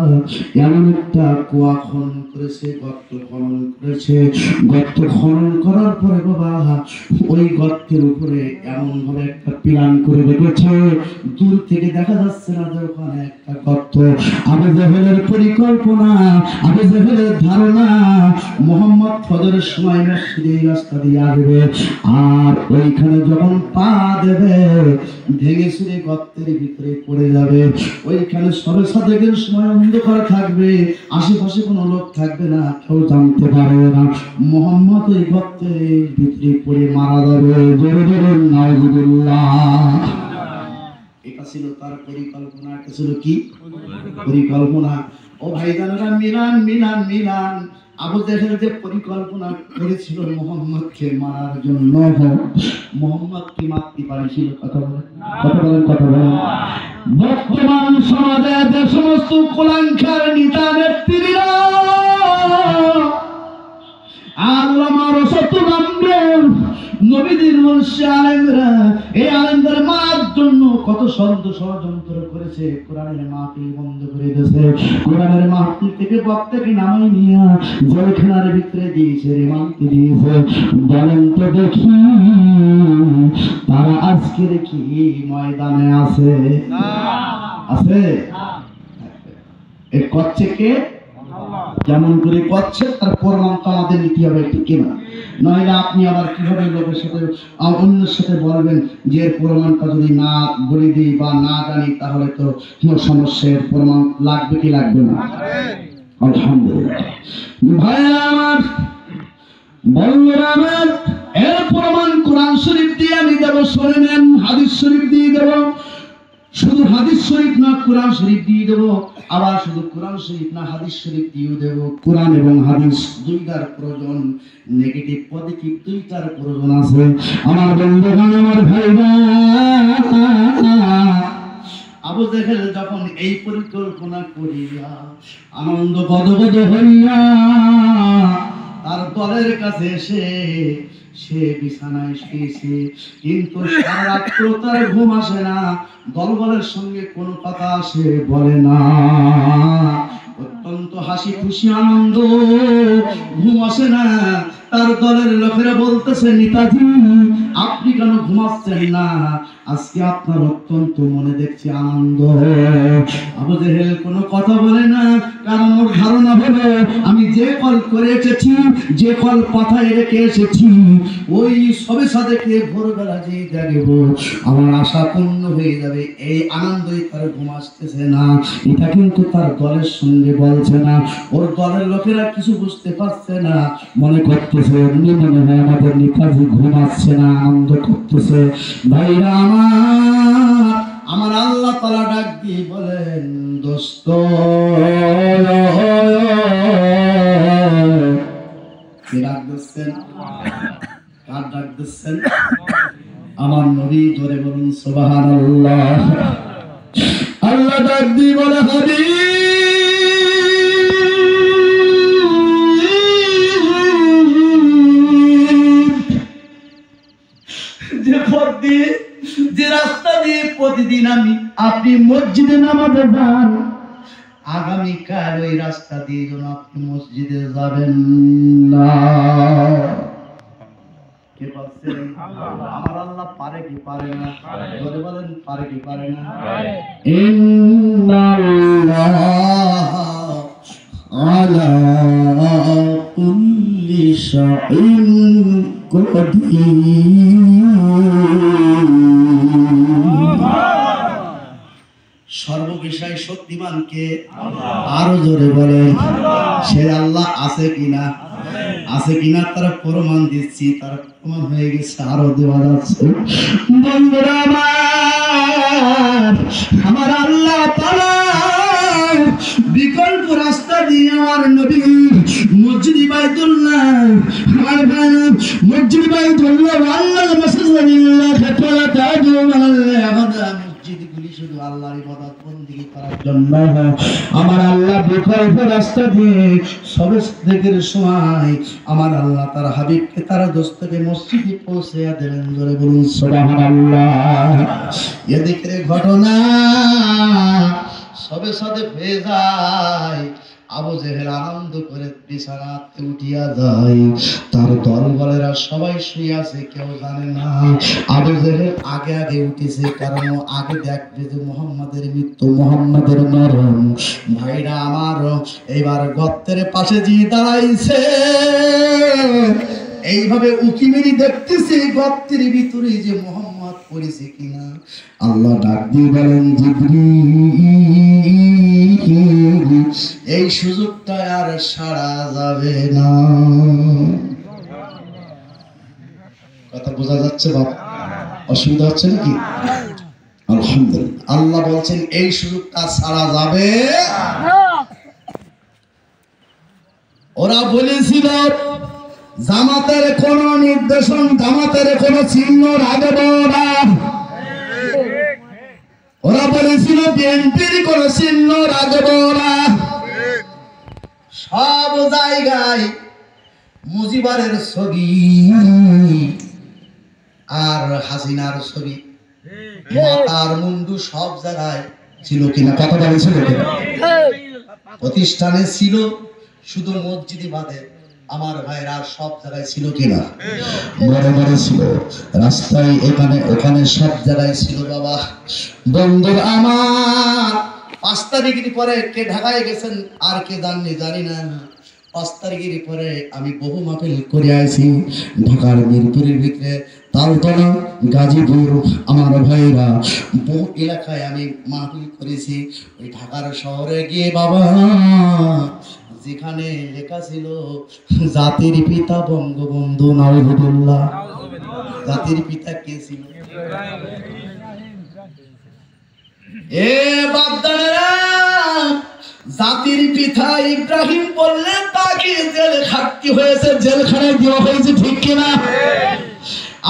Speaker 1: এমন একটা কুয়া খনন করেছে, গর্ত খনন করেছে। গর্ত খনন করার পরে বাবা ওই গর্তের উপরে এমন ভাবে একটা প্ল্যান করে রেখেছে, দূর থেকে দেখা যাচ্ছে না যে ওখানে একটা গর্ত। আবু জাহেলের পরিকল্পনা, আবু জাহেলের ধারণা, মুহাম্মদ ফজরের সময় মসজিদে এই রাস্তা দিয়ে আসবে, আর ওইখানে যখন পা দেবে ভেঙে ছিঁড়ে গর্তের ভিতরে পড়ে যাবে। ওইখানে সবে সাদেকের সময় অন্ধকার থাকবে, আশেপাশে কোনো লোক থাকবে না, কেউ জানতে পারবে না। মুহাম্মদ ওই গর্তের ভিতরে পড়ে মারা যাবে। জোরে জোরে নাউজুবিল্লাহ। এটা ছিল তার পরিকল্পনা। এটা ছিল কি পরিকল্পনা? ও ভাইজানেরা, মিলান মিলান মিলান। আবু জাহেল যে পরিকল্পনা করেছিল মুহাম্মদকে মারার জন্য, মুহাম্মদ কি মারতে পারেছিল? কথা বলেন, কথা বলেন, কথা বলেন। বর্তমান সমাজে যে সমস্ত কুলাঙ্গার নেতা নেত্রীরা আল্লামা রসুল আমরেন নবীদের বংশে আলেমরা, এই আলেমদের মারার জন্য কত ষড়যন্ত্র করেছে। কোরআনের মাহফিল বন্ধ করে দিয়েছে, কোরআনের মাহফিল থেকে বক্তাকে নামাই নিয়ে জেলখানার ভিতরে দিয়েছে, রিমান্ডে দিয়েছে। বলেন তো দেখি, তারা আজকের কি ময়দানে আছে? আছে? এ করছে কে? যেমন করে করছে তার প্রমাণ তো আমাদের নিতে হবে, ঠিক কিনা? নইলে আপনি আবার কিভাবে লোকের সাথে অন্যের সাথে বলবেন যে এর প্রমাণটা যদি না বলে দিই বা না জানি তাহলে তো কোনো সমস্যার প্রমাণ লাগবে কি লাগবে না? আলহামদুলিল্লাহ। ভাইরা আমার, বন্ধুরা আমার, এর প্রমাণ কোরআন শরীফ দিয়ে আমি দেব, শুনে নেন। হাদিস শরীফ দিয়ে দেব, শুধু হাদিস শরীফ না কোরআন শরীফ দিয়ে দেব, আবার শুধু কোরআন শরীফ না হাদিস শরীফ দিয়েও দেব। কোরআন এবং হাদিস দুইটার প্রয়োজন, নেগেটিভ পজিটিভ দুইটার প্রয়োজন আছে। আমার বন্ধুগণ, আমার ভাইরা, আবু জেহেল যখন এই পরিকল্পনা করিয়া আনন্দ গদগদ হইয়া তার দলের কাছে এসে সে বিছানায় শুয়েছে, কিন্তু সারা রাত্র তার ঘুম আসে না, দলবলের সঙ্গে কোনো কথা সে বলে না, অত্যন্ত হাসি খুশি আনন্দ, ঘুম আসে না। তার দলের লোকেরা বলতেছে, নেতাজি আপনি কেন ঘুমাচ্ছেন না? আজকে আপনার অত্যন্ত মনে দেখছি আনন্দ। আবু জেহেল কোনো কথা বলে না, কারণ ওর ধারণা হলো আমি যে কল করে এসেছি, যে কল পাথায় রেখে এসেছি, ওই সবে সাদেকে ভোরবেলা যে জাগবো আমার আশা পূর্ণ হয়ে যাবে, এই আনন্দই তার ঘুম আসতেছে না। এটা কিন্তু তার দলের সঙ্গে বলছে না। ওর দলের লোকেরা কিছু বুঝতে পারছে না, মনে করতেছে এমনি মনে হয় আমাদের নেতাজি ঘুমাচ্ছে না, আনন্দ করতেছে। ভাইরা আমার আল্লাহ তাআলা ডাক দিয়ে বলেন, দোস্ত কে ডাক দিচ্ছেন? কার ডাক দিচ্ছেন? আমার নবী। জোরে বলুন সুবহানাল্লাহ। আল্লাহ ডাক দিয়ে বলে, হাবিব যে পথ দিয়ে, যে রাস্তা দিয়ে প্রতিদিন আপনি মসজিদে নামাজে যান, আগামীকাল ওই রাস্তা দিয়ে যেন আপনি মসজিদে যাবেন না। কে বলছেন? আমার আল্লাহ পারে কি পারে না? বলে বলেন, পারে কি পারে না? ইন্নাল্লাহ আলা কুল্লি শাইইন সর্ববিষয় শক্তিমানকে আরো জোরে বলেন, সে আল্লাহ আছে কিনা? আছে কিনা তার প্রমাণ দিচ্ছি, তার প্রমাণ হয়ে গেছে, আরো দেওয়া যাচ্ছে। বন্ধুরা আমার আল্লাহ তাআলা বিকল্প রাস্তা দিয়ে আমার নবী মসজিদ বাইতুল্লাহ, আমার ভাই মসজিদ বাইতুল্লাহ আল্লাহর মাসজিদুল্লাহ ফাতালা তাজু আল্লাহ মসজিদগুলি শুধু আল্লাহর ইবাদত বندگی করার জন্য। আমার আল্লাহ বিকল্প রাস্তা দিয়ে সবের সময় আমার আল্লাহ তার হাবিবকে তার দোস্তকে মসজিদে পৌঁছে দেবেন। জোরে বলুন সুবহানাল্লাহ। এদিকে ঘটনা সবে সাথে হয়ে যায়, আবু জেহেল আনন্দ করে বিছানাতে উঠিয়া যায়, তার দলবলেরা সবাই শুয়ে আছে, কেউ জানে না। আবু জেহেল আগে আগে উঠেছে, কারণ আগে দেখবে যে মুহাম্মাদের মৃত্যু, মুহাম্মাদের মরণ। ভাইরা আমার, এবার গর্তের পাশে গিয়ে দাঁড়াইছে, এইভাবে উকি মেরি দেখতেছে গর্তের ভিতরে যে মুহাম্মদ পড়েছে কিনা। আল্লাহ ডাক দিয়ে বলেন, জিবরিল এই সুযোগটা আর সারা যাবে না। কথা বোঝা যাচ্ছে বাবা? অসুবিধা হচ্ছে নাকি? আলহামদুলিল্লাহ। আল্লাহ বলছেন এই সুযোগটা সারা যাবে। ওরা বলেছিল জামাতের কোন নির্দেশন, জামাতের কোন চিহ্ন রাখবো না। ওরা বলেছিল বিএনপির কোন চিহ্ন রাখবো না। সব জায়গায় মুজিবারের ছবি আর হাসিনার ছবি, মাতার মুন্ডু সব জায়গায় ছিল কিনা? কথা বলেছিল কিনা? প্রতিষ্ঠানে ছিল, শুধু মসজিদে বাদে আমার ভাইরা সব জায়গায় ছিল কিনা? বড় বড় ছিল, রাস্তায় এখানে ওখানে সব জায়গায় ছিল। বাবা বন্ধুরা আমার, 5 তারিখের পরে কে ঢাকায় গেছেন আর কে জাননি জানি না। 5 তারিখের পরে আমি বহু মাহফিল করে আইছি ঢাকার মিরপুরের ভিতরে, তালতলা, গাজীপুর, আমার ভাইরা বহু এলাকায় আমি মাহফিল করেছি। ওই ঢাকার শহরে গিয়ে বাবা যেখানে লেখা ছিল জাতির পিতা বঙ্গবন্ধু নাউজুবিল্লাহ, জাতির পিতা কে ছিল? এ বাপদানেরা, জাতির পিতা ইব্রাহিম বললে তাকে জেল খাটতে হয়েছে, জেলখানায় দেওয়া হয়েছে, ঠিক কিনা?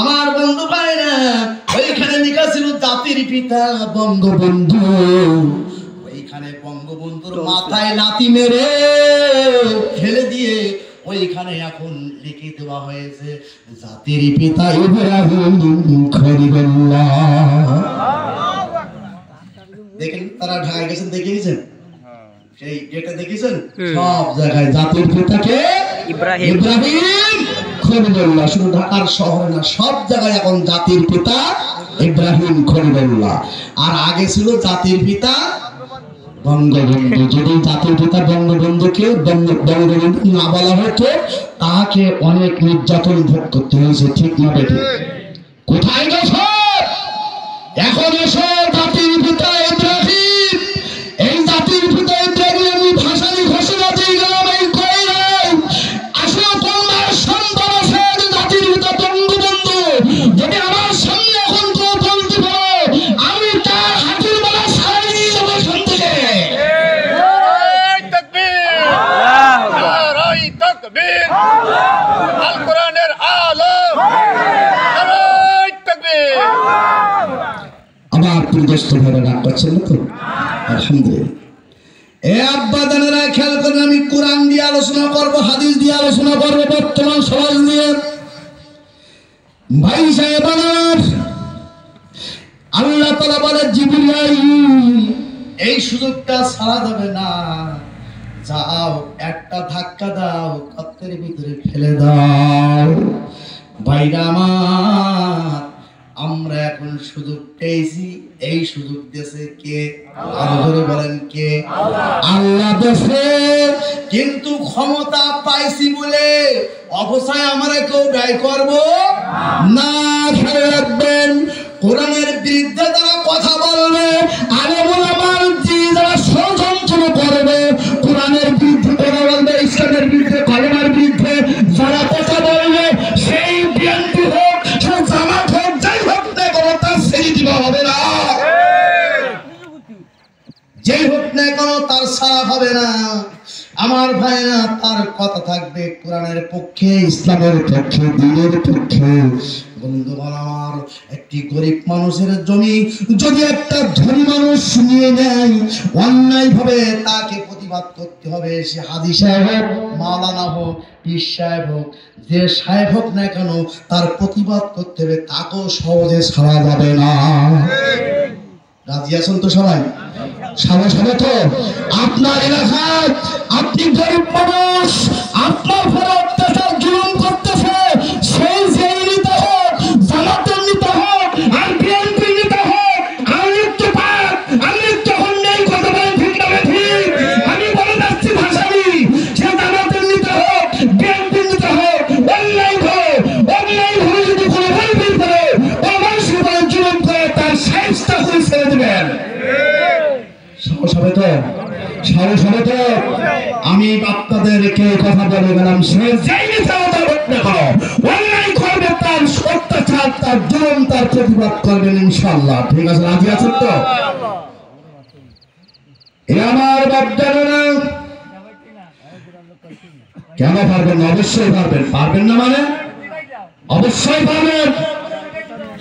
Speaker 1: আমার বন্ধু ভাইরা, ওইখানে লেখা ছিল জাতির পিতা বঙ্গবন্ধু। ওইখানে বঙ্গবন্ধুর মাথায় লাথি মেরে ফেলে দিয়ে ওইখানে এখন লিখে দেওয়া হয়েছে জাতির পিতা ইব্রাহিম খলিলুল্লাহ। দেখেন তারা ঢাকায় গেছেন, দেখে গেছেন সেই গেটে দেখেছেন সব জায়গায় জাতির পিতাকে ইব্রাহিম খলিলুল্লাহ। শুধু ঢাকার শহরে না, সব জায়গায় এখন জাতির পিতা ইব্রাহিম খলিলুল্লাহ। আর আগে ছিল জাতির পিতা বঙ্গবন্ধু। যদি জাতির পিতা বঙ্গবন্ধুকে বঙ্গবন্ধু না বলা হতো তাকে অনেক নির্যাতন ভোগ করতে হয়েছে, ঠিক না বেটি? কোথায় গেছো এখন? এসো জাতির পিতা ইব্রাহিম। এই জাতির পিতা ইব্রাহিম আমি ভাষানি ঘোষণা দিয়ে গেলাম, এই কইলাম আসো তোমার সন্তান আছে জাতির পিতা বঙ্গবন্ধু। যদি আমার সামনে এখন কেউ বলতে পারো আমি তার হাতির বেলা সারা দিয়ে যাবো এখান থেকে।
Speaker 3: আল কোরআনের আলম,
Speaker 1: আমার প্রিয়দস্ত ভাইরা রাগ করছেন না তো? আলহামদুলিল্লাহ। এ আব্বা দানেরা খেয়াল করেন, আমি কোরআন দিয়ে আলোচনা করব, হাদিস দিয়ে আলোচনা করব, বর্তমান সমাজ নিয়ে। ভাই সাহেব আল্লাহ তাআলা বলে জিবরাইল এই সুযোগটা ছাড়া যাবে না, যাও একটা ধাক্কা দাও, গর্তের ভিতরে ফেলে দাও। ভাইরা আমার, আমরা এখন সুযোগ পেয়েছি, এই সুযোগ দেশে কে? আল্লাহ বলেন কে? আল্লাহ দেশে। কিন্তু ক্ষমতা পাইছি বলে অবশ্যই আমরা কেউ ব্যয় করব না। খেয়াল রাখবেন, কোরআনের বিরুদ্ধে যারা কথা বলবে, আলেমুল আমার যারা ষড়যন্ত্র করবে, কোরআনের বিরুদ্ধে কথা বলবে, ইসলামের বিরুদ্ধে, কলেমার বিরুদ্ধে যারা কথা বলবে, সেই বিএনপি হোক, জামাত হোক, যাই হোক না কেন তার ছেড়ে দিবা হবে না। যেই হোক না কেন তার ছাড়া হবে না। আমার ভাইরা, তার কথা থাকবে কোরআনের পক্ষে, ইসলামের পক্ষে, দ্বীনের পক্ষে। বন্ধু আমার, একটি গরিব মানুষের জমি যদি একটা ধনী মানুষ নিয়ে নেয়, অন্যায় ভাবে তাকে প্রতিবাদ করতে হবে। সে হাজী সাহেব হোক, মাওলানা হোক, পীর সাহেব হোক, যে সাহেব হোক না কেন, তার প্রতিবাদ করতে হবে, তাকেও সহজে ছাড়া যাবে না। রাজি আছেন তো সবাই? সাহস হবে তো? আপনার এলাকায় আপনি গরিব মানুষ, আপনার উপরে অত্যাচার জুলুম করতেছে, সেই জেল নিতে হোক, জামাতের নিতে হোক, আর বিএনপির নিতে হোক, আমি যখন নেই কথা বলে ঠিক না ঠিক? আমি বলে যাচ্ছি ভাষাবি, সে জামাতের নিতে হোক, বিএনপির নিতে হোক, অন্যায় ভাবে যদি কোনো বলবির করে ও মানুষের উপরে জুলুম করে, তার সাহিত্যটা করে ছেড়ে দেবেন। সাহস হবে তো? সাহস হবে তো? আমি আপনাদেরকে কথা বলে গেলাম, সে যেই নেতা অন্যায় করবে, তার অত্যাচার, তার জুলুম, তার প্রতিবাদ করবেন ইনশাআল্লাহ। ঠিক আছে? রাজি আছেন তো? আমার বাপদাদারা কেন পারবেন না? অবশ্যই পারবেন। পারবেন না মানে? অবশ্যই পারবেন।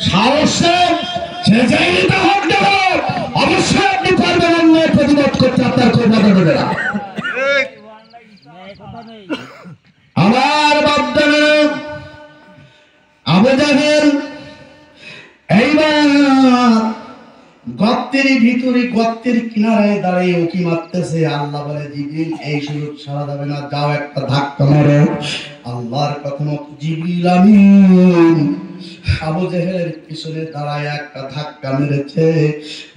Speaker 1: সাহসে সে যেই নেতা হোক না অবশ্যই আপনি পারবেন অন্যায় প্রতিবাদ করতে, আপনার খুব মজা দেবে না। আমার বাপদাদারা আবু জাহেল এইবার গর্তের ভিতরে গর্তের কিনারায় দাঁড়িয়ে উকি মারতেছে। আল্লাহ বলে জিবরিল এই সুযোগ ছাড়া যাবে না, যাও একটা ধাক্কা মারো। আল্লাহর কথা মতো জিবরিল আমিন আবু জেহেলের পিছনে দাঁড়ায় একটা ধাক্কা মেরেছে।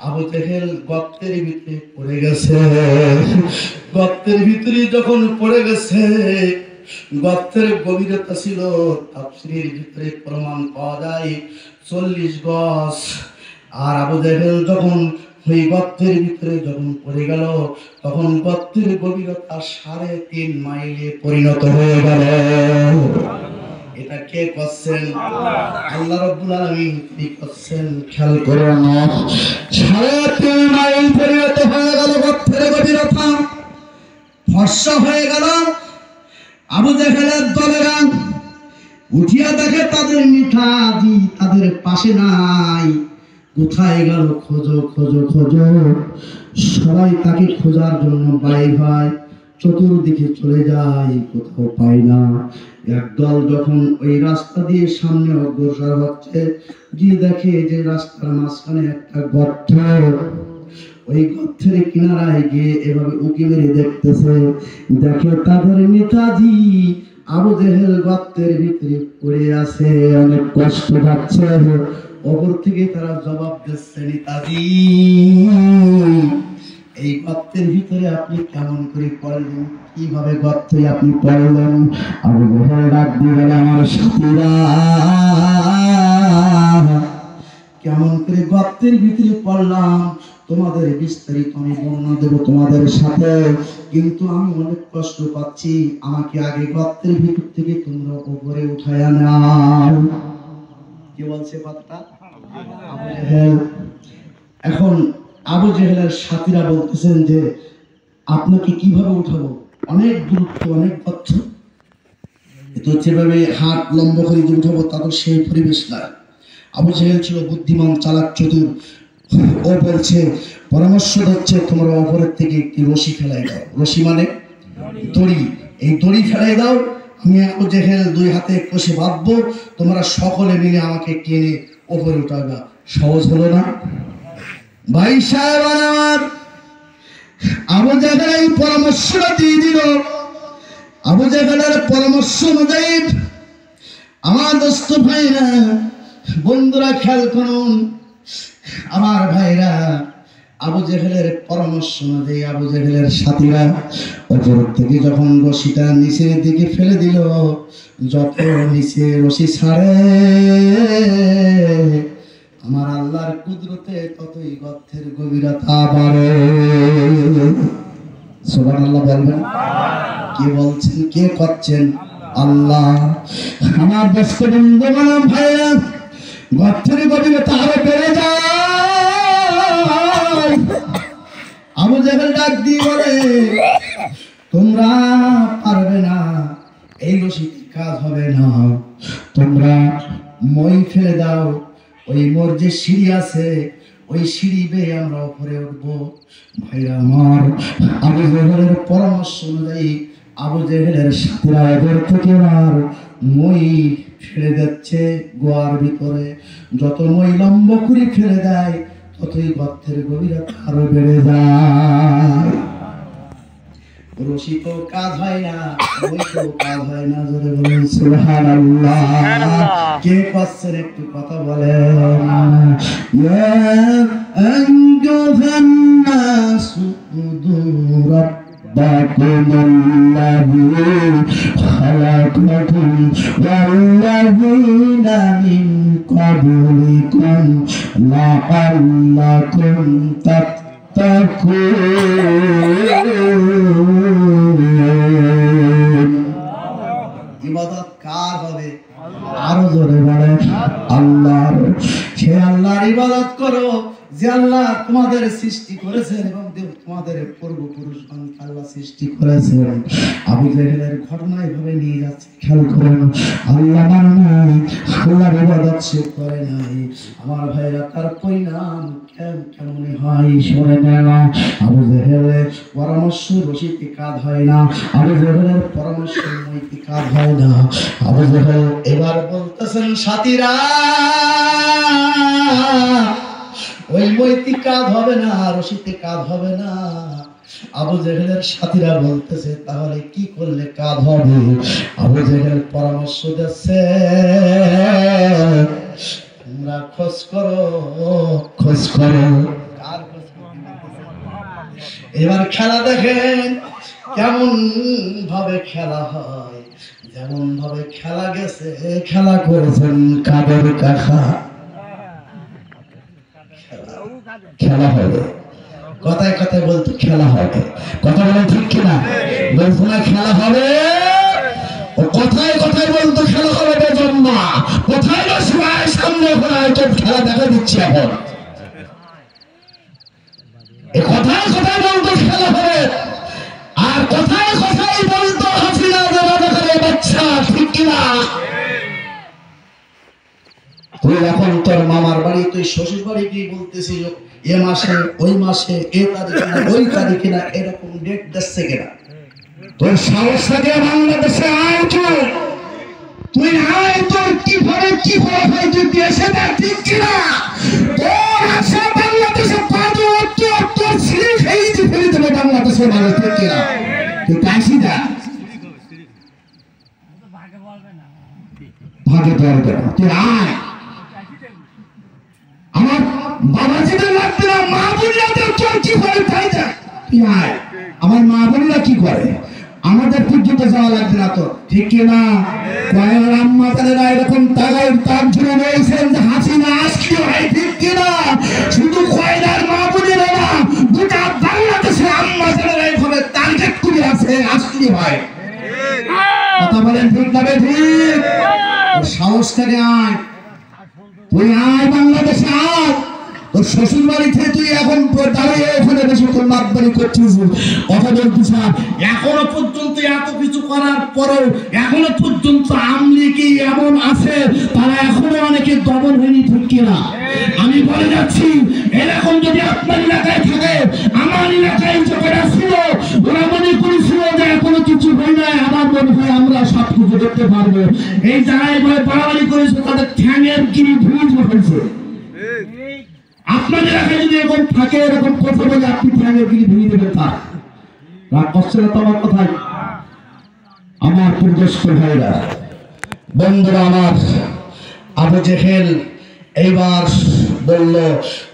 Speaker 1: আবু জেহেল গর্তের ভিতরে পড়ে গেছে। গর্তের ভিতরে যখন পড়ে গেছে, গর্তের গভীরতা ছিল তাফসীরের ভিতরে প্রমাণ পাওয়া যায় 40 গজ। আর আবু জেহেল যখন ওই গর্তের ভিতরে যখন পড়ে গেল, তখন গর্তের গভীরতা 3.5 মাইলে পরিণত হয়ে গেল। এটা কে করছেন? আল্লাহ রাব্বুল আলামিন কি করছেন? খেয়াল করুন, 3.5 মাইল পরিণত হয়ে গেল গর্তের গভীরতা। ফর্সা হয়ে গেল। আবু জেহেলের দলেরা উঠিয়া দেখে তাদের মিঠাজি তাদের পাশে নাই। কোথায় গেল? খোঁজো খোঁজো খোঁজো। সবাই তাকে খোঁজার জন্য বাইর হয়, চতুর্দিকে চলে যায়, কোথাও পায় না। একদল যখন ওই রাস্তা দিয়ে সামনে অগ্রসর হচ্ছে, গিয়ে দেখে যে রাস্তার মাঝখানে একটা গর্ত। ওই গর্তের কিনারায় গিয়ে এভাবে উকি মেরে দেখতেছে, দেখে তাদের নেতাজি আবু জেহেল গর্তের ভিতরে পড়ে আছে, অনেক কষ্ট পাচ্ছে। ওপর থেকে তারা জবাব দিচ্ছে, নেতাজি এই গর্তের ভিতরে আপনি কেমন করে পড়লেন? কিভাবে গর্তে আপনি পড়লেন? আবু জেহেল ডাক দিয়ে বলে, আমার সাথীরা কেমন করে গর্তের ভিতরে পড়লাম তোমাদের বিস্তারিত আমি বর্ণনা দেব তোমাদের সাথে, কিন্তু আমি অনেক কষ্ট পাচ্ছি। আমাকে আগে গর্তের ভিতর থেকে তোমরা উপরে উঠায়া নাও। কি বলছে কথাটা? আবু জেহেল। এখন আবু জেহেলের সাথীরা বলতেছেন যে আপনাকে কিভাবে উঠাবো? অনেক দূরত্ব, অনেক পথ, তো যেভাবে হাত লম্বা করে যে উঠাবো তা তো সেই পরিবেশ না। আবু জেহেল ছিল বুদ্ধিমান, চালাক, চতুর। ও বলছে, পরামর্শ দিচ্ছে তোমরা অপরের থেকে একটি রশি ফেলাই দাও। রশি মানে দড়ি। এই দড়ি ফেলাই দাও, আমি আবু জেহেল 2 হাতে কষে বাঁধবো, তোমরা সকলে মিলে আমাকে টেনে ওপরে উঠাবা। সহজ হলো না ভাই সাহেব? আমার আবু জেহেল এই পরামর্শটা দিয়ে দিল। আবু জেহেলের পরামর্শ অনুযায়ী আমার দোস্ত ভাইরা, বন্ধুরা খেয়াল করুন, আমার ভাইরা, আবু জেহেলের পরামর্শ অনুযায়ী আবু জেহেলের সাথীরা উপর থেকে যখন রশিটা নিচের দিকে ফেলে দিল, যত নিচে রশি ছাড়ে আমার আল্লাহর কুদরতে ততই গর্তের গভীরতা বাড়ে। সুবহানাল্লাহ বলবেন? কে বলছেন? কে করছেন? আল্লাহ। আমার দোস্ত বন্ধু ভাইরা, গর্তের গভীরতা আরো বেড়ে যায়। আবু জেহেল ডাক দিয়ে বলে, তোমরা পারবে না, এই রশি কাজ হবে না, তোমরা মই ফেলে দাও। ওই মোর যে সিঁড়ি আছে, ওই সিঁড়ি বেয়ে আমরা উপরে উঠবো। ভাইরা আমার, আবু জেহেলের পরামর্শ অনুযায়ী আবু জেহেলের সাথীরা এদের থেকে আর মই ফেলে যাচ্ছে গোয়ার ভিতরে। যত মই লম্ব করে ফেলে দেয়, ততই গর্তের গভীরতা আরো বেড়ে যায়। রশি তো কাজ হয় না, মই তো কাজ হয় না। জোরে বলুন সুবহানাল্লাহ। কে করছেন একটু কথা বলেন। ইয়া আইয়ুহান নাসু উযুরা রাব্বাকুমুল্লাযী খালাকাকুম ওয়াল্লাযীনা মিন ক্বাবলিকুম লাআল্লাকুম তাত্তাকুন। ইবাদত কার হবে? আরো জোরে বলেন আল্লাহর। সে আল্লাহর ইবাদত করো যে আল্লাহ তোমাদের সৃষ্টি করেছেন এবং তোমাদের পূর্বপুরুষগণকে আল্লাহ সৃষ্টি করেছেন। আবু জেহেলের ঘটনা এভাবে নিয়ে যাচ্ছে, খেয়াল করুন। আল্লাহ মানে নাই, আল্লাহর ইবাদত সে করে নাই। আমার ভাইরা, তার পরিণাম কেমন হয় শোনে না। আবু জেহেলের পরামর্শ রশিতে কাজ হয় না, আবু জেহেলের পরামর্শ মইতে কাজ হয় না। আবু জেহেল এবার বলতেছেন, সাথীরা ওই মইতে কাজ হবে না, রশিতে কাজ হবে না। আবু জেহেলের সাথীরা বলতেছে তাহলে কি করলে কাজ হবে? আবু জেহেল পরামর্শ দিচ্ছে তোমরা খোঁজ করো, খোঁজ করো। এবার খেলা দেখেন কেমন ভাবে খেলা হয়। যেমন ভাবে খেলা গেছে, খেলা করেছেন কাদের কাকা। খেলা হবে, কথায় কথায় বলতো খেলা হবে, কথা বলেন ঠিক কিনা? বলতো না খেলা হবে, ও কথায় কথায় বলতো খেলা হবে বেজন্য। কোথায় বসবে সামনে খেলা দেখা দিচ্ছে এখন। কথায় কথায় বলতো খেলা হবে, আর কথায় কথায় বলতো হাসিনা দেখাবে বাচ্চা, ঠিক কিনা? তুই এখন তোর মামার বাড়ি, তুই শ্বশুর বাড়ি গিয়ে বলতেছিস এ মাসে ওই মাসে এ তারিখে না ওই তারিখে না, এরকম ডেট দিচ্ছে কিনা? তোর সাহস থাকে বাংলাদেশে আয়, তুই আয়, তোর কি ভরে কি ভরে হয় তুই দেশে দেখ, ঠিক কিনা? তোর আশা বাংলাদেশে পাঁচো তোর ছিঁড়ে খেয়ে ফেলে দেবে বাংলাদেশের মানুষ, ঠিক কিনা? তুই কাশি দা ভাগে পারবে না, তুই আয়। আমার বাবা যেটা লাগবে না, মা বললে তোর কি করে তাই যা, তুই আয়। আমার মা বললে কি করে, আমাদের পর্যন্ত যাওয়া লাগবে না তো, ঠিক কিনা? কয়েকবার আম্মা তারা এরকম তাগাই তার জুড়ে রয়েছেন যে হাসিনা আসলে হয়, ঠিক কিনা? শুধু কয়লার মা বলে না, গোটা বাংলাদেশে আম্মা তারা এইভাবে টার্গেট করে আছে, আসলে হয়। কথা বলেন ঠিক না? ঠিক। সাহস থেকে আয়, তুই আয় বাংলাদেশে আয়। তোর শ্বশুর বাড়ি থেকে তুই এখন দাঁড়িয়ে ওখানে বেশি তোর মাপ বাড়ি করছিস, কথা বলছিস। এখনো পর্যন্ত এত কিছু করার পরেও এখনো পর্যন্ত আমলিকি এমন আছে তারা এখনো অনেকে দমন হয়নি, ঠিক কিনা? আমি বলে যাচ্ছি এরকম যদি আপনার এলাকায় থাকে, আমার এলাকায় যারা ছিল ওরা মনে করেছিল যে এখনো কিছু হয় না, আমার মনে হয় আমরা সব কিছু দেখতে পারবো। এই যারা এভাবে বাড়াবাড়ি করেছে তাদের ঠ্যাঙের গিরি ভুল হয়েছে। আপনাদের এলাকায় যদি এরকম থাকে, এরকম কথা বলে আপনি ঠ্যাঙের গিরি ভুঁড়ি দেবেন, তার রাগ করছে না তো আমার কথায়? আমার পূর্যস্ত ভাইরা, বন্ধুরা আমার, আবু জেহেল এইবার বলল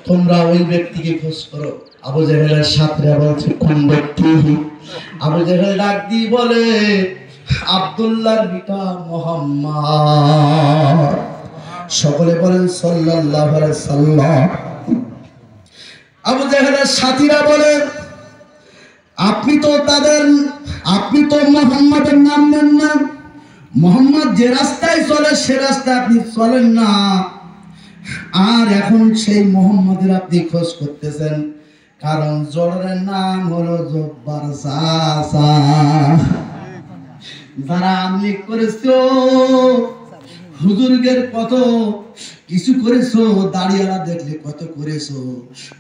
Speaker 1: তোমরা ওই ব্যক্তিকে খোঁজ করো। আবু জেহেলের সাথীরা বলছে কোন ব্যক্তি? আবু জেহেল ডাক দিয়ে বলে আব্দুল্লাহর পিতা মুহাম্মদ। সকলে বলেন সাল্লাল্লাহু আলাইহি সাল্লাম। আবু জেহেলের সাথীরা বলে আপনি তো মুহাম্মাদের নাম নেন না, মুহাম্মদ যে রাস্তায় চলে সে রাস্তায় আপনি চলেন না, আর এখন সেই মুহাম্মাদের আপনি খোঁজ করতেছেন, কারণ জোরের নাম হলো জব্বার চাচা। যারা আমলি করেছো, হুজুরদের কত কিছু করেছো, দাড়িওয়ালা দেখলে কত করেছো,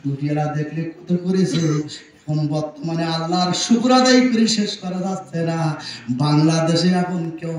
Speaker 1: টুপিওয়ালা দেখলে কত করেছো, এখন বর্তমানে আল্লাহর শুকর আদায় করে শেষ করা যাচ্ছে না। বাংলাদেশে এখন কেউ